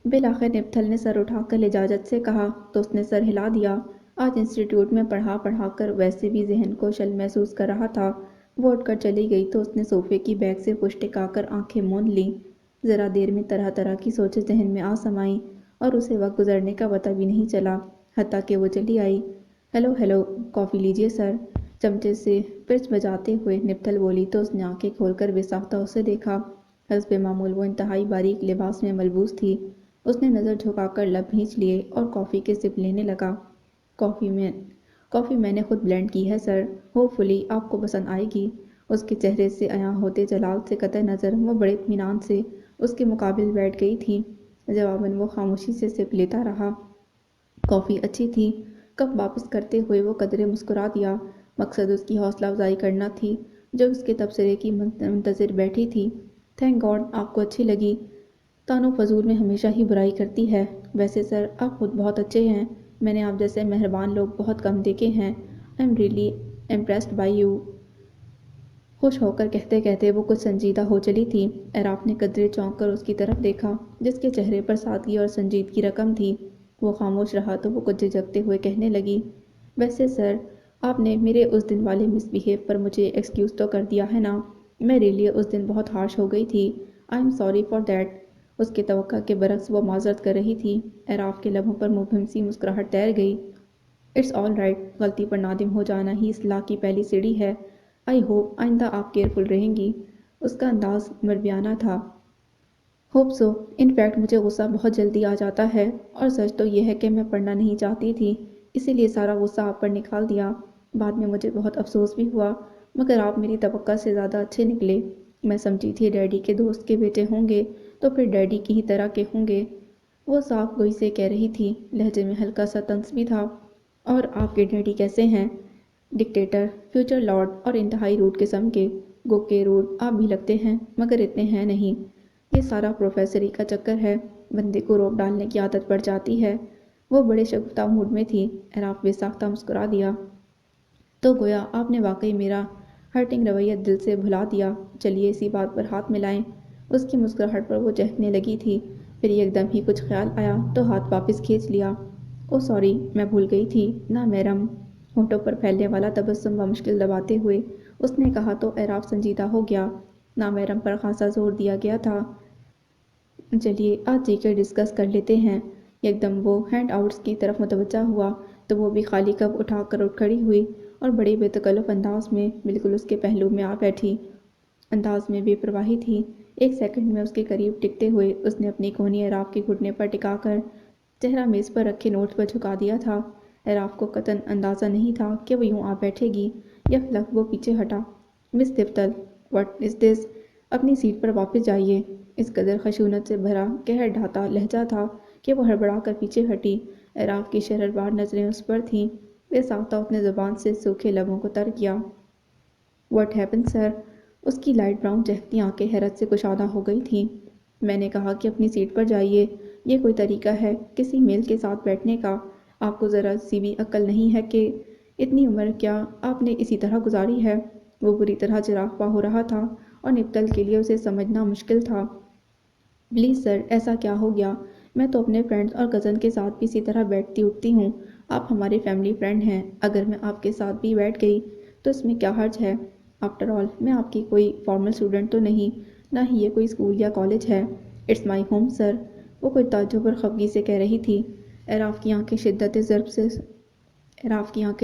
بالآخر نپتل نے سر اٹھا کر لجاجت سے کہا تو اس نے سر ہلا دیا۔ آج انسٹی ٹیوٹ میں پڑھا پڑھا کر ویسے بھی ذہن کو شل محسوس کر رہا تھا۔ وہ اٹھ کر چلی گئی تو اس نے صوفے کی بیک سے پشت ٹکا کر آنکھیں موند لیں۔ ذرا دیر میں طرح طرح کی سوچیں ذہن میں آ سمائیں اور اسے وقت گزرنے کا پتہ بھی نہیں چلا، حتیٰ کہ وہ چلی آئی۔ ہیلو ہیلو، کافی لیجیے سر، چمچے سے پرچ بجاتے ہوئے نپتل بولی تو اس نے آنکھیں کھول کر بے ساختہ اسے دیکھا۔ حسب معمول وہ انتہائی باریک لباس میں ملبوس تھی۔ اس نے نظر جھکا کر لب بھینچ لیے اور کافی کے سپ لینے لگا۔ کافی میں نے خود بلینڈ کی ہے سر، ہوپ فلی آپ کو پسند آئے گی۔ اس کے چہرے سے عیاں ہوتے جلال سے قطع نظر وہ بڑے اطمینان سے اس کے مقابل بیٹھ گئی تھی۔ جواباً وہ خاموشی سے سپ لیتا رہا۔ کافی اچھی تھی۔ کپ واپس کرتے ہوئے وہ قدرے مسکرا دیا۔ مقصد اس کی حوصلہ افزائی کرنا تھی جو اس کے تبصرے کی منتظر بیٹھی تھی۔ تھینک گاڈ آپ کو اچھی لگی۔ تانو فضول میں ہمیشہ ہی برائی کرتی ہے۔ ویسے سر آپ خود بہت اچھے ہیں، میں نے آپ جیسے مہربان لوگ بہت کم دیکھے ہیں۔ I am really impressed by you. خوش ہو کر کہتے کہتے وہ کچھ سنجیدہ ہو چلی تھی۔ اعراف نے قدرے چونک کر اس کی طرف دیکھا جس کے چہرے پر سادگی اور سنجیدگی رقم تھی۔ وہ خاموش رہا تو وہ کچھ جھجکتے ہوئے کہنے لگی، ویسے سر آپ نے میرے اس دن والے مس بیہیو پر مجھے ایکسکیوز تو کر دیا ہے نا، میں ریئلی اس دن بہت ہارش ہو گئی تھی، I'm sorry for that. اس کے توقع کے برعکس وہ معذرت کر رہی تھی۔ اعراف کے لبوں پر مبہم سی مسکراہٹ تیر گئی۔ اٹس آل رائٹ، غلطی پر نادم ہو جانا ہی اصلاح کی پہلی سیڑھی ہے۔ آئی ہوپ آئندہ آپ کیئرفل رہیں گی۔ اس کا انداز مربیانہ تھا۔ ہوپ سو، ان فیکٹ مجھے غصہ بہت جلدی آ جاتا ہے، اور سچ تو یہ ہے کہ میں پڑھنا نہیں چاہتی تھی، اسی لیے سارا غصہ آپ پر نکال دیا۔ بعد میں مجھے بہت افسوس بھی ہوا، مگر آپ میری توقع سے زیادہ اچھے نکلے۔ میں سمجھی تھی ڈیڈی کے دوست کے بیٹے ہوں گے تو پھر ڈیڈی کی ہی طرح کے ہوں گے۔ وہ صاف گوئی سے کہہ رہی تھی، لہجے میں ہلکا سا طنز بھی تھا۔ اور آپ کے ڈیڈی کیسے ہیں؟ ڈکٹیٹر، فیوچر لارڈ اور انتہائی روڈ قسم کے۔ گو کے روڈ آپ بھی لگتے ہیں، مگر اتنے ہیں نہیں۔ یہ سارا پروفیسری کا چکر ہے، بندے کو روک ڈالنے کی عادت پڑ جاتی ہے۔ وہ بڑے شگفتہ موڈ میں تھی۔ اعراف بے ساختہ مسکرا دیا۔ تو گویا آپ نے واقعی میرا ہرٹنگ رویہ دل سے بھلا دیا۔ چلیے اسی بات پر ہاتھ ملائیں۔ اس کی مسکراہٹ پر وہ چہکنے لگی تھی، پھر ایک دم ہی کچھ خیال آیا تو ہاتھ واپس کھینچ لیا۔ او سوری، میں بھول گئی تھی، نامحرم۔ ہونٹوں پر پھیلنے والا تبسم بمشکل دباتے ہوئے اس نے کہا تو اعراف سنجیدہ ہو گیا۔ نامحرم پر خاصا زور دیا گیا تھا۔ چلیے آج جی کے ڈسکس کر لیتے ہیں۔ یک دم وہ ہینڈ آؤٹس کی طرف متوجہ ہوا تو وہ بھی خالی کپ اٹھا کر اٹھ کھڑی ہوئی اور بڑے بے تکلف انداز میں بالکل اس کے پہلو میں آ بیٹھی۔ انداز میں بے پرواہی تھی۔ ایک سیکنڈ میں اس کے قریب ٹکتے ہوئے اس نے اپنی کونی اعراف کے گھٹنے پر ٹکا کر چہرہ میز پر رکھے نوٹس پر جھکا دیا تھا۔ اعراف کو قطعاً اندازہ نہیں تھا کہ وہ یوں آ بیٹھے گی۔ یکلخت وہ پیچھے ہٹا۔ مس نپتل، واٹ از دس؟ اپنی سیٹ پر واپس جائیے۔ اس قدر خشونت سے بھرا قہر ڈھاتا لہجہ تھا کہ وہ ہڑبڑا کر پیچھے ہٹی۔ اعراف کی شرربار نظریں اس پر تھیں۔ بے ساختہ اس نے زبان سے سوکھے لبوں کو تر کیا۔ واٹ ہیپن سر؟ اس کی لائٹ براؤن چہکتی آنکھیں حیرت سے کشادہ ہو گئی تھیں۔ میں نے کہا کہ اپنی سیٹ پر جائیے، یہ کوئی طریقہ ہے کسی میل کے ساتھ بیٹھنے کا؟ آپ کو ذرا سی بھی عقل نہیں ہے کہ اتنی عمر کیا آپ نے اسی طرح گزاری ہے؟ وہ بری طرح چراغ پا ہو رہا تھا اور نپتل کے لیے اسے سمجھنا مشکل تھا۔ پلیز سر، ایسا کیا ہو گیا؟ میں تو اپنے فرینڈز اور کزن کے ساتھ بھی اسی طرح بیٹھتی اٹھتی ہوں۔ آپ ہمارے فیملی فرینڈ ہیں، اگر میں آپ کے ساتھ بھی بیٹھ گئی تو اس میں کیا حرج ہے؟ آفٹر آل میں آپ کی کوئی فارمل اسٹوڈنٹ تو نہیں، نہ ہی یہ کوئی اسکول یا کالج ہے۔ اٹس مائی ہوم سر، وہ کوئی تعجب اور خفگی سے کہہ رہی تھی۔ اعراف کی آنکھیں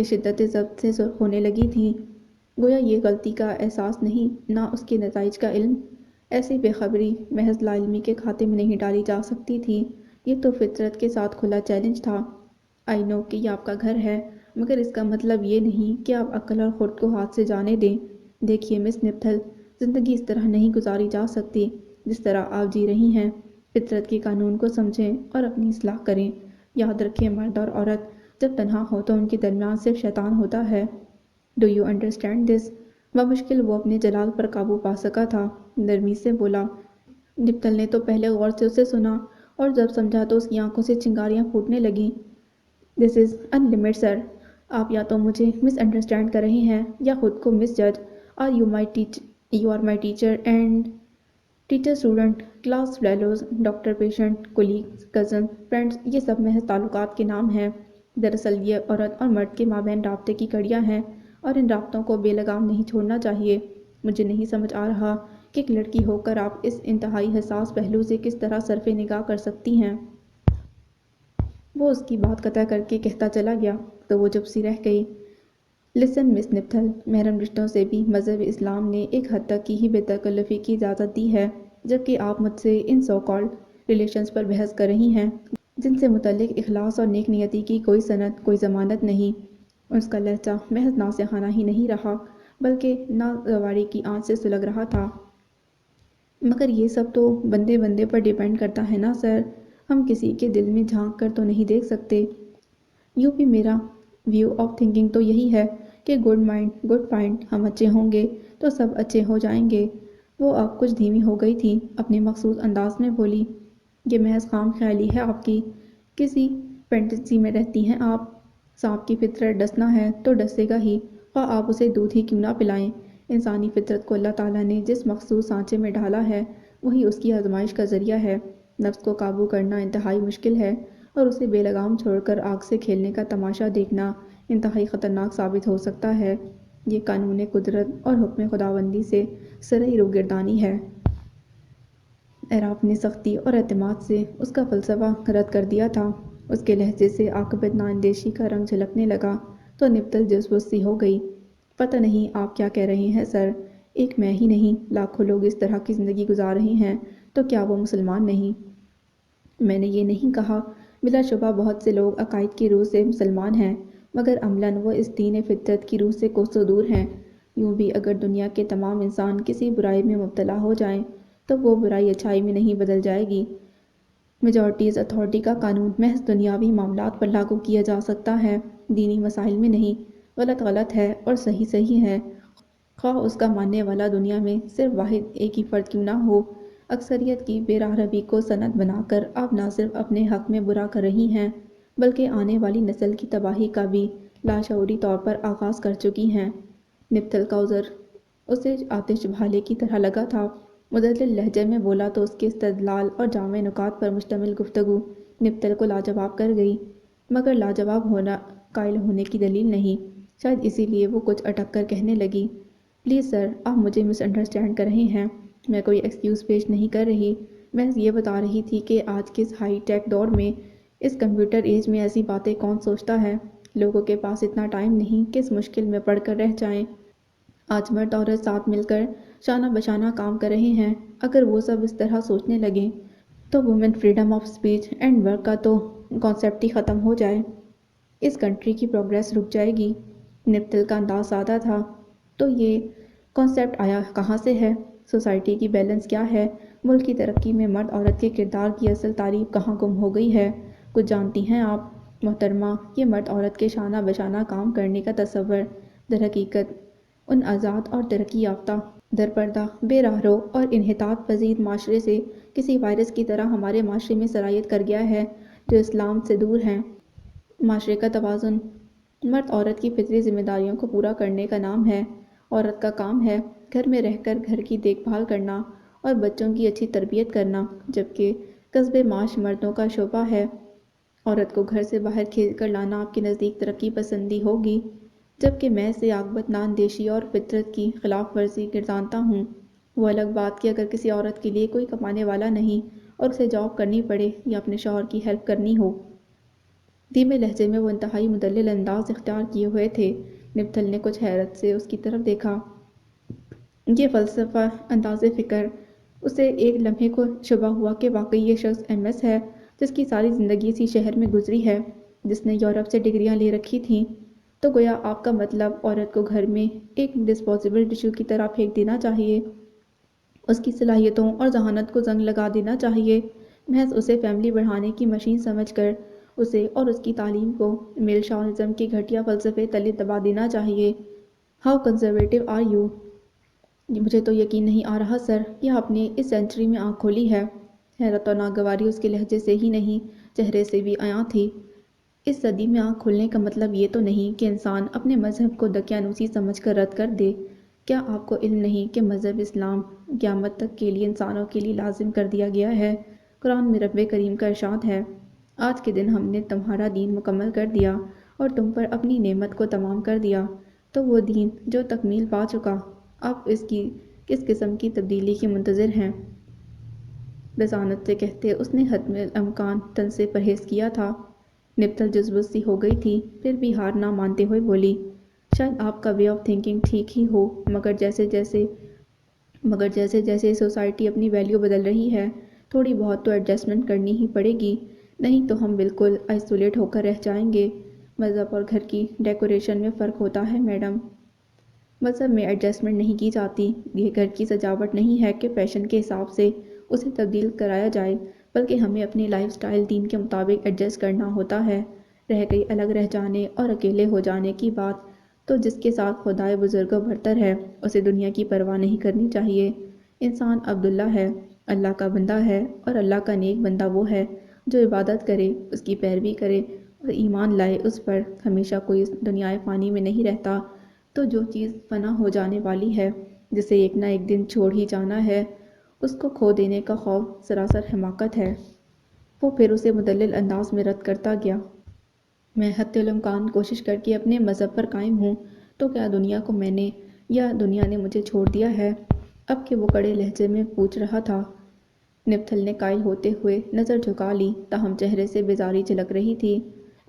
شدت ضبط سے سرخ ہونے لگی تھیں، گویا یہ غلطی کا احساس نہیں، نہ اس کے نتائج کا علم۔ ایسی بے خبری محض لا علمی کے کھاتے میں نہیں ڈالی جا سکتی تھی، یہ تو فطرت کے ساتھ کھلا چیلنج تھا۔ آئی نو کہ یہ آپ کا گھر ہے، مگر اس کا مطلب یہ نہیں کہ آپ عقل اور خود کو ہاتھ سے جانے دیں۔ دیکھیے مس نبتھل، زندگی اس طرح نہیں گزاری جا سکتی جس طرح آپ جی رہی ہیں۔ فطرت کے قانون کو سمجھیں اور اپنی اصلاح کریں۔ یاد رکھیں، مرد اور عورت جب تنہا ہو تو ان کے درمیان صرف شیطان ہوتا ہے۔ Do you understand this? بمشکل وہ اپنے جلال پر قابو پا سکا تھا، نرمی سے بولا۔ نبتل نے تو پہلے غور سے اسے سنا، اور جب سمجھا تو اس کی آنکھوں سے چنگاریاں پھوٹنے لگیں۔ دس از ان لمٹ سر، آپ یا تو مجھے مس انڈرسٹینڈ کر رہے ہیں یا خود کو misjudge. You are my teacher and teacher student, class fellows, doctor patient, colleagues, cousin, friends, یہ سب محض تعلقات کے نام ہیں۔ دراصل یہ عورت اور مرد کے مابین رابطے کی کڑیاں ہیں، اور ان رابطوں کو بے لگام نہیں چھوڑنا چاہیے۔ مجھے نہیں سمجھ آ رہا کہ ایک لڑکی ہو کر آپ اس انتہائی حساس پہلو سے کس طرح صرف نگاہ کر سکتی ہیں۔ وہ اس کی بات قطع کر کے کہتا چلا گیا تو وہ چپ سی رہ گئی۔ لسن مس نبتھل، محرم رشتوں سے بھی مذہب اسلام نے ایک حد تک کی ہی بے تکلفی کی اجازت دی ہے، جبکہ آپ مجھ سے ان سو کالڈ ریلیشنز پر بحث کر رہی ہیں جن سے متعلق اخلاص اور نیک نیتی کی کوئی سند، کوئی ضمانت نہیں۔ اس کا لہجہ محض ناصحانہ ہی نہیں رہا، بلکہ ناگواری کی آنچ سے سلگ رہا تھا۔ مگر یہ سب تو بندے بندے پر ڈیپینڈ کرتا ہے نا سر، ہم کسی کے دل میں جھانک کر تو نہیں دیکھ سکتے۔ یوں بھی میرا ویو آف تھنکنگ تو یہی ہے کہ گڈ مائنڈ گڈ فائنڈ، ہم اچھے ہوں گے تو سب اچھے ہو جائیں گے۔ وہ اب کچھ دھیمی ہو گئی تھی، اپنے مخصوص انداز میں بولی۔ یہ محض خام خیالی ہے آپ کی، کسی فینٹیسی میں رہتی ہیں آپ۔ سانپ کی فطرت ڈسنا ہے تو ڈسے گا ہی، خواہ آپ اسے دودھ ہی کیوں نہ پلائیں۔ انسانی فطرت کو اللہ تعالیٰ نے جس مخصوص سانچے میں ڈھالا ہے، وہی اس کی آزمائش کا ذریعہ ہے۔ نفس کو قابو کرنا انتہائی مشکل ہے، اور اسے بے لگام چھوڑ کر آگ سے کھیلنے کا تماشا دیکھنا انتہائی خطرناک ثابت ہو سکتا ہے۔ یہ قانون قدرت اور حکم خداوندی سے سرئی روگردانی ہے۔ اعراف نے سختی اور اعتماد سے اس کا فلسفہ رد کر دیا تھا۔ اس کے لہجے سے عاقبت نااندیشی کا رنگ جھلکنے لگا تو نبتل جس سی ہو گئی۔ پتہ نہیں آپ کیا کہہ رہے ہیں سر، ایک میں ہی نہیں، لاکھوں لوگ اس طرح کی زندگی گزار رہے ہیں، تو کیا وہ مسلمان نہیں؟ میں نے یہ نہیں کہا، بلا شبہ بہت سے لوگ عقائد کی روح سے مسلمان ہیں، مگر عملاً وہ اس دین فطرت کی روح سے کوسوں دور ہیں۔ یوں بھی اگر دنیا کے تمام انسان کسی برائی میں مبتلا ہو جائیں تو وہ برائی اچھائی میں نہیں بدل جائے گی۔ میجورٹیز اتھارٹی کا قانون محض دنیاوی معاملات پر لاگو کیا جا سکتا ہے، دینی مسائل میں نہیں۔ غلط غلط ہے اور صحیح صحیح ہے، خواہ اس کا ماننے والا دنیا میں صرف واحد ایک ہی فرد کیوں نہ ہو۔ اکثریت کی بے راہ روی کو سند بنا کر آپ نہ صرف اپنے حق میں برا کر رہی ہیں، بلکہ آنے والی نسل کی تباہی کا بھی لاشعوری طور پر آغاز کر چکی ہیں۔ نبتل کا عذر اسے آتش بھالے کی طرح لگا تھا۔ مدلل لہجے میں بولا تو اس کے استدلال اور جامع نکات پر مشتمل گفتگو نبتل کو لاجواب کر گئی، مگر لاجواب ہونا قائل ہونے کی دلیل نہیں۔ شاید اسی لیے وہ کچھ اٹک کر کہنے لگی، پلیز سر، آپ مجھے مس انڈرسٹینڈ کر رہے ہیں۔ میں کوئی ایکسکیوز پیش نہیں کر رہی، محض یہ بتا رہی تھی کہ آج کے اس ہائی ٹیک دور میں، اس کمپیوٹر ایج میں ایسی باتیں کون سوچتا ہے؟ لوگوں کے پاس اتنا ٹائم نہیں کہ اس مشکل میں پڑ کر رہ جائیں۔ آج مرد عورت ساتھ مل کر شانہ بشانہ کام کر رہے ہیں، اگر وہ سب اس طرح سوچنے لگیں تو woman freedom of speech and work کا تو کانسیپٹ ہی ختم ہو جائے، اس کنٹری کی پروگریس رک جائے گی۔ نبتل کا انداز سادہ تھا، تو یہ کانسیپٹ آیا کہاں سے ہے؟ سوسائٹی کی بیلنس کیا ہے؟ ملک کی ترقی میں مرد عورت کے کردار کی اصل تعریف کہاں گم ہو گئی ہے؟ کچھ جانتی ہیں آپ محترمہ، یہ مرد عورت کے شانہ بشانہ کام کرنے کا تصور در حقیقت ان آزاد اور ترقی یافتہ، درپردہ، بے راہ رو اور انحطاط پذیر معاشرے سے کسی وائرس کی طرح ہمارے معاشرے میں سرایت کر گیا ہے، جو اسلام سے دور ہیں۔ معاشرے کا توازن مرد عورت کی فطری ذمہ داریوں کو پورا کرنے کا نام ہے۔ عورت کا کام ہے گھر میں رہ کر گھر کی دیکھ بھال کرنا اور بچوں کی اچھی تربیت کرنا، جبکہ کسب معاش مردوں کا شعبہ ہے۔ عورت کو گھر سے باہر کھینچ کر لانا آپ کے نزدیک ترقی پسندی ہوگی؟ جبکہ میں اسے عاقبت ناندیشی اور فطرت کی خلاف ورزی گردانتا ہوں۔ وہ الگ بات کہ اگر کسی عورت کے لیے کوئی کمانے والا نہیں اور اسے جاب کرنی پڑے یا اپنے شوہر کی ہیلپ کرنی ہو۔ دھیمے لہجے میں وہ انتہائی مدلل انداز اختیار کیے ہوئے تھے۔ نپتل نے کچھ حیرت سے اس کی طرف دیکھا۔ یہ فلسفہ انداز فکر اسے ایک لمحے کو شبہ ہوا کہ واقعی یہ شخص ایم ایس ہے جس کی ساری زندگی اسی شہر میں گزری ہے، جس نے یورپ سے ڈگریاں لے رکھی تھیں۔ تو گویا آپ کا مطلب عورت کو گھر میں ایک ڈسپوزیبل ٹشو کی طرح پھینک دینا چاہیے، اس کی صلاحیتوں اور ذہانت کو زنگ لگا دینا چاہیے، محض اسے فیملی بڑھانے کی مشین سمجھ کر اسے اور اس کی تعلیم کو میل شاونزم کے گھٹیا فلسفے تلے دبا دینا چاہیے۔ How conservative are you? مجھے تو یقین نہیں آ رہا سر کہ آپ نے اس سینچری میں آنکھ کھولی ہے۔ حیرت اور ناگواری اس کے لہجے سے ہی نہیں، چہرے سے بھی عیاں تھی۔ اس صدی میں آنکھ کھولنے کا مطلب یہ تو نہیں کہ انسان اپنے مذہب کو دقیانوسی سمجھ کر رد کر دے۔ کیا آپ کو علم نہیں کہ مذہب اسلام قیامت تک کے لیے انسانوں کے لیے لازم کر دیا گیا ہے؟ قرآن میں رب کریم کا ارشاد ہے، آج کے دن ہم نے تمہارا دین مکمل کر دیا اور تم پر اپنی نعمت کو تمام کر دیا۔ تو وہ دین جو تکمیل پا چکا، آپ اس کی کس قسم کی تبدیلی کے منتظر ہیں؟ رضانت سے کہتے اس نے حتم الامکان تن سے پرہیز کیا تھا۔ نپتل جذبت سی ہو گئی تھی، پھر بھی ہار نہ مانتے ہوئے بولی، شاید آپ کا وے آف تھنکنگ ٹھیک ہی ہو، مگر جیسے جیسے سوسائٹی اپنی ویلیو بدل رہی ہے، تھوڑی بہت تو ایڈجسٹمنٹ کرنی ہی پڑے گی، نہیں تو ہم بالکل آئسولیٹ ہو کر رہ جائیں گے۔ مذہب اور گھر کی ڈیکوریشن میں فرق ہوتا ہے میڈم۔ مذہب میں ایڈجسٹمنٹ نہیں کی جاتی، یہ گھر کی سجاوٹ نہیں ہے کہ فیشن کے حساب سے اسے تبدیل کرایا جائے، بلکہ ہمیں اپنی لائف سٹائل دین کے مطابق ایڈجسٹ کرنا ہوتا ہے۔ رہ گئی الگ رہ جانے اور اکیلے ہو جانے کی بات، تو جس کے ساتھ خدائے بزرگ و برتر ہے اسے دنیا کی پرواہ نہیں کرنی چاہیے۔ انسان عبداللہ ہے، اللہ کا بندہ ہے، اور اللہ کا نیک بندہ وہ ہے جو عبادت کرے، اس کی پیروی کرے اور ایمان لائے اس پر۔ ہمیشہ کوئی اس دنیائے فانی میں نہیں رہتا، تو جو چیز فنا ہو جانے والی ہے، جسے ایک نہ ایک دن چھوڑ ہی جانا ہے، اس کو کھو دینے کا خوف سراسر حماقت ہے۔ وہ پھر اسے مدلل انداز میں رد کرتا گیا، میں حتی الامکان کوشش کر کے اپنے مذہب پر قائم ہوں، تو کیا دنیا کو میں نے یا دنیا نے مجھے چھوڑ دیا ہے؟ اب کہ وہ کڑے لہجے میں پوچھ رہا تھا۔ نپتل نے قائل ہوتے ہوئے نظر جھکا لی، تاہم چہرے سے بیزاری جھلک رہی تھی۔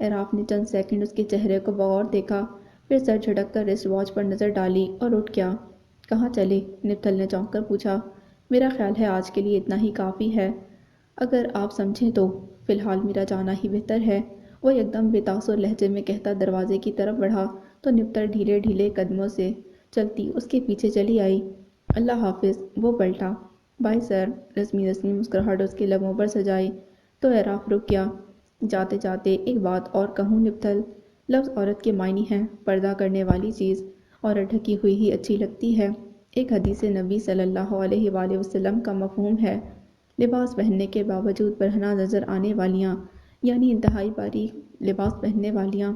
اعراف نے چند سیکنڈ اس کے چہرے کو بغور دیکھا، پھر سر جھٹک کر رسٹ واچ پر نظر ڈالی اور اٹھ گیا۔ کہاں چلے؟ نپتل نے چونک کر پوچھا۔ میرا خیال ہے آج کے لیے اتنا ہی کافی ہے، اگر آپ سمجھیں تو فی الحال میرا جانا ہی بہتر ہے، وہ ایک دم بے تاثر لہجے میں کہتا دروازے کی طرف بڑھا تو نپتل ڈھیلے ڈھیلے قدموں سے چلتی اس کے پیچھے چلی آئی۔ اللہ حافظ، وہ پلٹا۔ بائے سر، رسمی مسکراہٹ اس کے لبوں پر سجائی تو اعراف رک گیا۔ جاتے جاتے ایک بات اور کہوں نپتل، لفظ عورت کے معنی ہیں پردہ کرنے والی چیز، عورت ڈھکی ہوئی ہی اچھی لگتی ہے۔ ایک حدیث نبی صلی اللہ علیہ وآلہ وسلم کا مفہوم ہے، لباس پہننے کے باوجود برہنہ نظر آنے والیاں، یعنی انتہائی باریک لباس پہننے والیاں،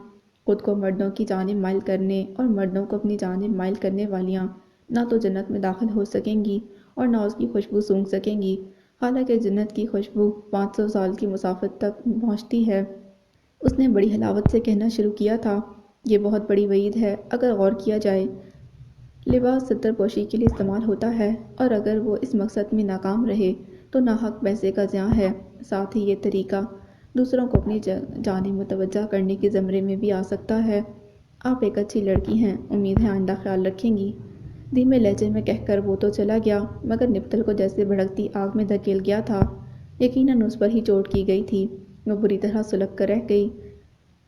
خود کو مردوں کی جانب مائل کرنے اور مردوں کو اپنی جانب مائل کرنے والیاں نہ تو جنت میں داخل ہو سکیں گی اور نہ اس کی خوشبو سونگھ سکیں گی، حالانکہ جنت کی خوشبو 500 سال کی مسافت تک پہنچتی ہے۔ اس نے بڑی حلاوت سے کہنا شروع کیا تھا، یہ بہت بڑی وعید ہے اگر غور کیا جائے۔ لباس ستر پوشی کے لیے استعمال ہوتا ہے، اور اگر وہ اس مقصد میں ناکام رہے تو ناحق پیسے کا ضیاع ہے۔ ساتھ ہی یہ طریقہ دوسروں کو اپنی جانب متوجہ کرنے کے زمرے میں بھی آ سکتا ہے۔ آپ ایک اچھی لڑکی ہیں، امید ہے آئندہ خیال رکھیں گی۔ دھیمے لہجے میں کہہ کر وہ تو چلا گیا، مگر نپتل کو جیسے بھڑکتی آگ میں دھکیل گیا تھا۔ یقیناً اس پر ہی چوٹ کی گئی تھی، وہ بری طرح سلگ کر رہ گئی۔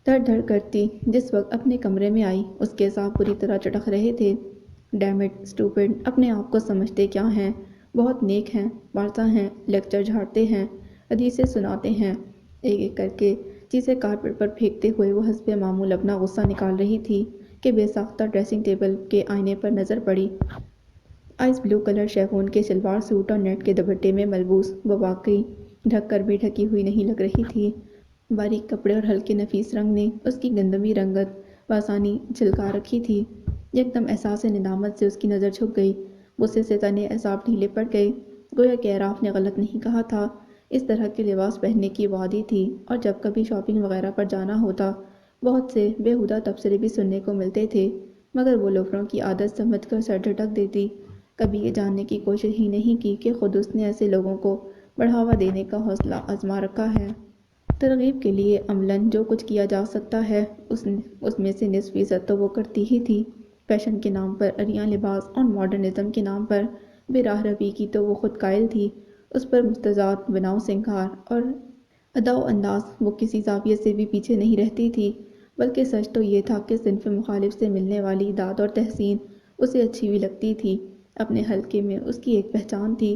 دھڑ دھڑ کرتی جس وقت اپنے کمرے میں آئی، اس کے اعصاب بری طرح چٹخ رہے تھے۔ ڈیم اٹ اسٹوپڈ، اپنے آپ کو سمجھتے کیا ہیں؟ بہت نیک ہیں، وارثہ ہیں، لیکچر جھاڑتے ہیں، حدیثیں سناتے ہیں، ایک ایک کر کے چیزیں کارپیٹ پر پھینکتے ہوئے وہ حسب معمول اپنا غصہ نکال رہی تھی کہ بے ساختہ ڈریسنگ ٹیبل کے آئینے پر نظر پڑی۔ آئس بلو کلر شیفون کے شلوار سوٹ اور نیٹ کے دوپٹے میں ملبوس وہ واقعی ڈھک کر بھی ڈھکی ہوئی نہیں لگ رہی تھی۔ باریک کپڑے اور ہلکے نفیس رنگ نے اس کی گندمی رنگت بآسانی جھلکا رکھی تھی۔ یکدم احساس ندامت سے اس کی نظر جھک گئی، غصے سے تنے اعصاب ڈھیلے پڑ گئے، گویا کہ اعراف نے غلط نہیں کہا تھا۔ اس طرح کے لباس پہننے کی وہ عادی تھی، اور جب کبھی شاپنگ وغیرہ پر جانا ہوتا بہت سے بیہودہ تبصرے بھی سننے کو ملتے تھے، مگر وہ لوفروں کی عادت سمجھ کر سر جھٹک دیتی، کبھی یہ جاننے کی کوشش ہی نہیں کی کہ خود اس نے ایسے لوگوں کو بڑھاوا دینے کا حوصلہ آزما رکھا ہے۔ ترغیب کے لیے عملاً جو کچھ کیا جا سکتا ہے اس میں سے نصف فیصد تو وہ کرتی ہی تھی۔ فیشن کے نام پر عریاں لباس اور ماڈرنزم کے نام پر بے راہ روی کی تو وہ خود قائل تھی۔ اس پر مستزاد بناؤ سنگھار اور ادا و انداز وہ کسی زاویے سے بھی پیچھے نہیں رہتی تھی، بلکہ سچ تو یہ تھا کہ صنف مخالف سے ملنے والی داد اور تحسین اسے اچھی بھی لگتی تھی، اپنے حلقے میں اس کی ایک پہچان تھی۔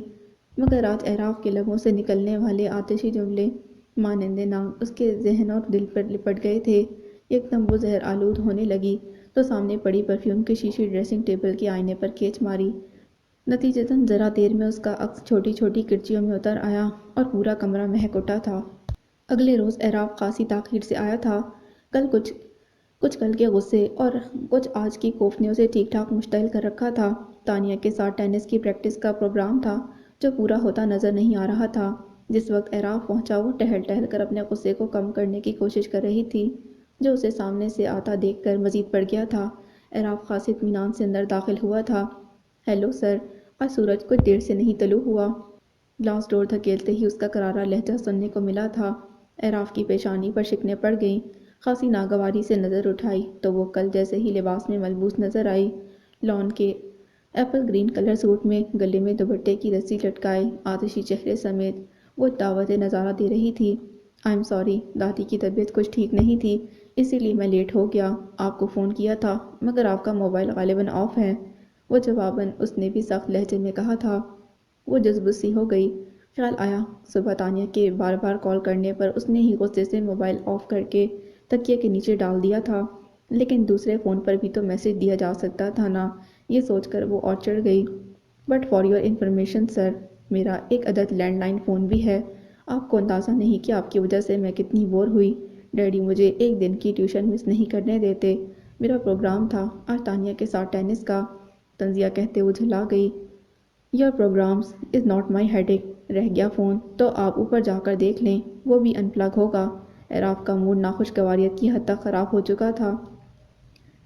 مگر آج اعراف کے لبوں سے نکلنے والے آتشی جملے مانند ناگ اس کے ذہن اور دل پر لپٹ گئے تھے۔ ایک دم وہ زہر آلود ہونے لگی تو سامنے پڑی پرفیوم کی شیشی ڈریسنگ ٹیبل کے آئینے پر کھینچ ماری۔ نتیجتاً ذرا دیر میں اس کا عکس چھوٹی چھوٹی کرچیوں میں اتر آیا اور پورا کمرہ مہک اٹھا تھا۔ اگلے روز اعراف خاصی تاخیر سے آیا تھا۔ کچھ کل کے غصے اور کچھ آج کی خوف نے اسے ٹھیک ٹھاک مشتعل کر رکھا تھا۔ تانیہ کے ساتھ ٹینس کی پریکٹس کا پروگرام تھا جو پورا ہوتا نظر نہیں آ رہا تھا۔ جس وقت اعراف پہنچا وہ ٹہل ٹہل کر اپنے غصے کو کم کرنے کی کوشش کر رہی تھی، جو اسے سامنے سے آتا دیکھ کر مزید بڑھ گیا تھا۔ اعراف خاصی اطمینان سے اندر داخل ہوا تھا۔ ہیلو سر، آج سورج کچھ دیر سے نہیں طلوع ہوا۔ گلاس ڈور دھکیلتے ہی اس کا کرارا لہجہ سننے کو ملا تھا۔ اعراف کی پیشانی پر شکنیں پڑ گئیں۔ خاصی ناگواری سے نظر اٹھائی تو وہ کل جیسے ہی لباس میں ملبوس نظر آئی، لان کے ایپل گرین کلر سوٹ میں، گلے میں دوپٹے کی رسی لٹکائے، آتشی چہرے سمیت وہ دعوت نظارہ دے رہی تھی۔ آئی ایم سوری، دادی کی طبیعت کچھ ٹھیک نہیں تھی، اسی لیے میں لیٹ ہو گیا۔ آپ کو فون کیا تھا مگر آپ کا موبائل غالباً آف ہے، وہ جواباً اس نے بھی سخت لہجے میں کہا تھا۔ وہ جذب سی ہو گئی۔ خیال آیا صبح تانیہ کے بار بار کال کرنے پر اس نے ہی غصے سے موبائل آف کر کے تکیے کے نیچے ڈال دیا تھا، لیکن دوسرے فون پر بھی تو میسج دیا جا سکتا تھا نا، یہ سوچ کر وہ اور چڑھ گئی۔ بٹ فار یور انفارمیشن سر، میرا ایک عدد لینڈ لائن فون بھی ہے۔ آپ کو اندازہ نہیں کہ آپ کی وجہ سے میں کتنی بور ہوئی۔ ڈیڈی مجھے ایک دن کی ٹیوشن مس نہیں کرنے دیتے۔ میرا پروگرام تھا آج تانیہ کے ساتھ ٹینس کا، تنزیہ کہتے وہ جھلا گئی۔ Your programmes is not my headache. رہ گیا فون تو آپ اوپر جا کر دیکھ لیں، وہ بھی ان پلگ ہوگا۔ اعراف کا موڈ ناخوشگواریت کی حد تک خراب ہو چکا تھا۔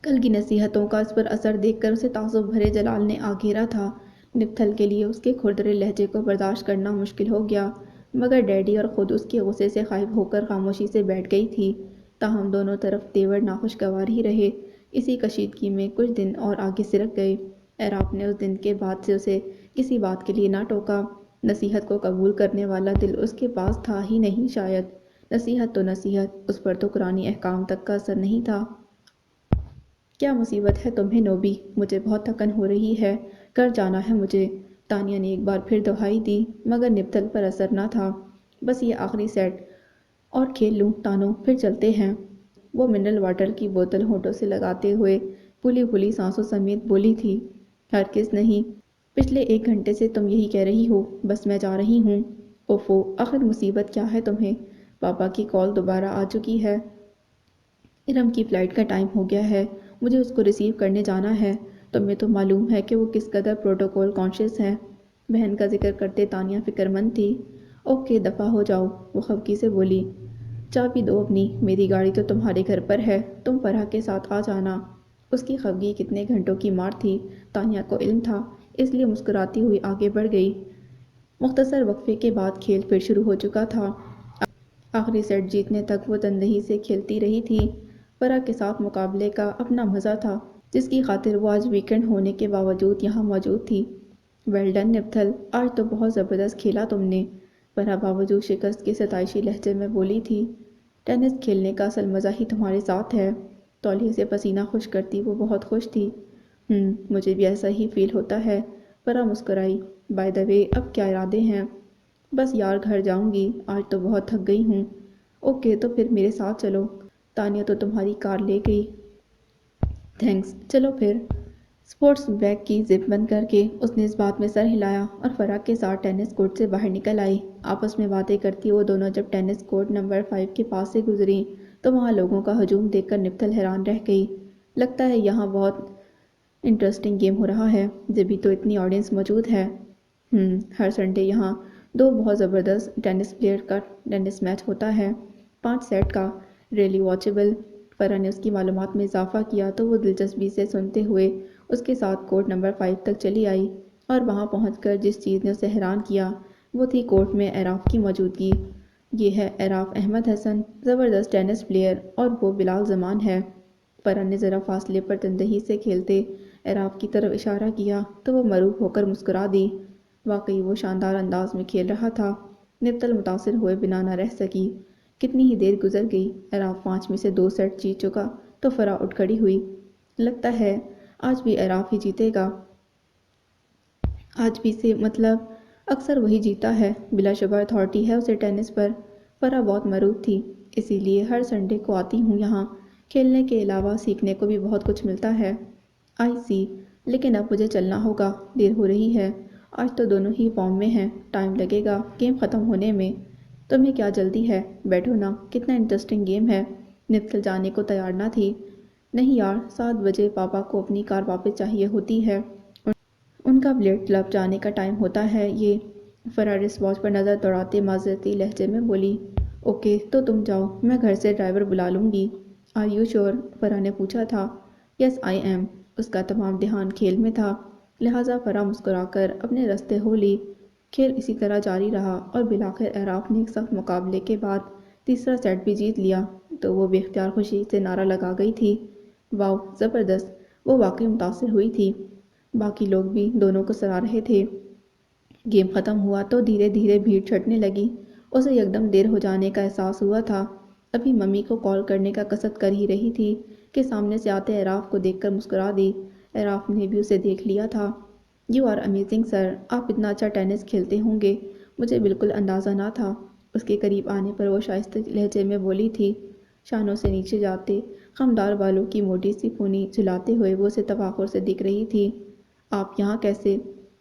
کل کی نصیحتوں کا اس پر اثر دیکھ کر اسے تعصب بھرے جلال نے آ گھیرا تھا۔ نپتھل کے لیے اس کے کھردرے لہجے کو برداشت کرنا مشکل ہو گیا، مگر ڈیڈی اور خود اس کے غصے سے خائف ہو کر خاموشی سے بیٹھ گئی تھی۔ تاہم دونوں طرف تیور ناخوشگوار ہی رہے۔ اسی کشیدگی میں کچھ دن اور آگے سرک گئے۔ اعراف نے اس دن کے بعد سے اسے کسی بات کے لیے نہ ٹوکا۔ نصیحت کو قبول کرنے والا دل اس کے پاس تھا ہی نہیں شاید۔ نصیحت تو نصیحت، اس پر تو قرآنی احکام تک کا اثر نہیں تھا۔ کیا مصیبت ہے تمہیں نوبی؟ مجھے بہت تھکن ہو رہی ہے، گھر جانا ہے مجھے۔ تانیہ نے ایک بار پھر دہائی دی، مگر نپتل پر اثر نہ تھا۔ بس یہ آخری سیٹ اور کھیل لوں تانو، پھر چلتے ہیں۔ وہ منرل واٹر کی بوتل ہونٹوں سے لگاتے ہوئے پھولی پھولی سانسوں سمیت بولی تھی، ہرگز نہیں۔ پچھلے 1 گھنٹے سے تم یہی کہہ رہی ہو، بس میں جا رہی ہوں۔ اوفو، آخر مصیبت کیا ہے تمہیں؟ پاپا کی کال دوبارہ آ چکی ہے۔ ارم کی فلائٹ کا ٹائم ہو گیا ہے، مجھے اس کو ریسیو کرنے جانا ہے۔ تمہیں تو معلوم ہے کہ وہ کس قدر پروٹوکول کانشیس ہے۔ بہن کا ذکر کرتے تانیہ فکر مند تھی۔ اوکے دفع ہو جاؤ، وہ خفگی سے بولی۔ چابی دو اپنی، میری گاڑی تو تمہارے گھر پر ہے، تم فرح کے ساتھ آ جانا۔ اس کی خفگی کتنے گھنٹوں کی مار تھی تانیہ کو علم تھا، اس لیے مسکراتی ہوئی آگے بڑھ گئی۔ مختصر وقفے کے بعد کھیل پھر شروع ہو چکا تھا۔ آخری سیٹ جیتنے تک وہ تندہی سے کھیلتی رہی تھی۔ فرح کے ساتھ مقابلے کا اپنا مزہ تھا، جس کی خاطر وہ آج ویکنڈ ہونے کے باوجود یہاں موجود تھی۔ ویل ڈن نپتھل، آج تو بہت زبردست کھیلا تم نے، فرح باوجود شکست کے ستائشی لہجے میں بولی تھی۔ ٹینس کھیلنے کا اصل مزہ ہی تمہارے ساتھ ہے، تولیے سے پسینہ خشک کرتی وہ بہت خوش تھی۔ مجھے بھی ایسا ہی فیل ہوتا ہے، فرح مسکرائی۔ بائی دا وے، اب کیا ارادے ہیں؟ بس یار گھر جاؤں گی، آج تو بہت تھک گئی ہوں۔ اوکے تو پھر میرے ساتھ چلو، تانیہ تو تمہاری کار لے گئی۔ تھینکس، چلو پھر۔ اسپورٹس بیگ کی زپ بند کر کے اس نے اس بات میں سر ہلایا اور فرح کے ساتھ ٹینس کورٹ سے باہر نکل آئی۔ آپس میں باتیں کرتی وہ دونوں جب ٹینس کورٹ نمبر 5 کے پاس سے گزریں تو وہاں لوگوں کا ہجوم دیکھ کر نپتل حیران رہ گئی۔ لگتا ہے یہاں بہت انٹرسٹنگ گیم ہو رہا ہے، جبھی تو اتنی آڈینس موجود ہے۔ ہر سنڈے یہاں 2 بہت زبردست ٹینس پلیئر کا ٹینس میچ ہوتا ہے، 5 سیٹ کا، ریئلی واچیبل۔ فرح نے اس کی معلومات میں اضافہ کیا تو وہ دلچسپی سے سنتے ہوئے اس کے ساتھ کورٹ نمبر 5 تک چلی آئی، اور وہاں پہنچ کر جس چیز نے اسے حیران کیا وہ تھی کورٹ میں اعراف کی موجودگی۔ یہ ہے اعراف احمد حسن، زبردست ٹینس پلیئر، اور وہ بلال زمان ہے۔ فرح نے ذرا فاصلے پر تندہی سے کھیلتے اعراف کی طرف اشارہ کیا تو وہ مروب ہو کر مسکرا دی۔ واقعی وہ شاندار انداز میں کھیل رہا تھا۔ نپتل متاثر ہوئے بنا نہ رہ سکی۔ کتنی ہی دیر گزر گئی، اعراف 5 میں سے 2 سیٹ جیت چکا تو فرح اٹھ کھڑی ہوئی۔ لگتا ہے آج بھی اعراف ہی جیتے گا۔ آج بھی سے مطلب اکثر وہی جیتا ہے، بلا شبہ اتھارٹی ہے اسے ٹینس پر۔ فرح بہت مروب تھی، اسی لیے ہر سنڈے کو آتی ہوں یہاں۔ کھیلنے کے علاوہ سیکھنے کو بھی بہت کچھ ملتا ہے۔ آئی سی، لیکن اب مجھے چلنا ہوگا، دیر ہو رہی ہے۔ آج تو دونوں ہی فارم میں ہیں، ٹائم لگے گا گیم ختم ہونے میں۔ تمہیں کیا جلدی ہے؟ بیٹھو نا، کتنا انٹرسٹنگ گیم ہے۔ نپتل جانے کو تیار نہ تھی۔ نہیں یار، 7 بجے پاپا کو اپنی کار واپس چاہیے ہوتی ہے، ان کا بلیٹ کلب جانے کا ٹائم ہوتا ہے یہ۔ فرح رسٹ واچ پر نظر دوڑاتے معذرتی لہجے میں بولی۔ اوکے تو تم جاؤ، میں گھر سے ڈرائیور بلا لوں گی۔ آر یو شور؟ فرح نے پوچھا تھا۔ یس آئی ایم۔ اس کا تمام دھیان کھیل میں تھا، لہٰذا فرح مسکرا کر اپنے راستے ہو لی۔ کھیل اسی طرح جاری رہا اور بالآخر اعراف نے ایک سخت مقابلے کے بعد تیسرا سیٹ بھی جیت لیا تو وہ بے اختیار خوشی سے نعرہ لگا گئی تھی۔ واو، زبردست! وہ واقعی متاثر ہوئی تھی۔ باقی لوگ بھی دونوں کو سراہ رہے تھے۔ گیم ختم ہوا تو دھیرے دھیرے بھیڑ چھٹنے لگی۔ اسے یکدم دیر ہو جانے کا احساس ہوا تھا۔ ابھی ممی کو کال کرنے کا قصد کر ہی رہی تھی کہ سامنے سے آتے اعراف کو دیکھ کر مسکرا دی۔ اعراف نے بھی اسے دیکھ لیا تھا۔ یو آر امیزنگ سر، آپ اتنا اچھا ٹینس کھیلتے ہوں گے، مجھے بالکل اندازہ نہ تھا۔ اس کے قریب آنے پر وہ شائستہ لہجے میں بولی تھی۔ شانوں سے نیچے جاتے خمدار بالوں کی موٹی سی پونی جھلاتے ہوئے وہ اسے تفاخر سے دکھ رہی تھی۔ آپ یہاں کیسے؟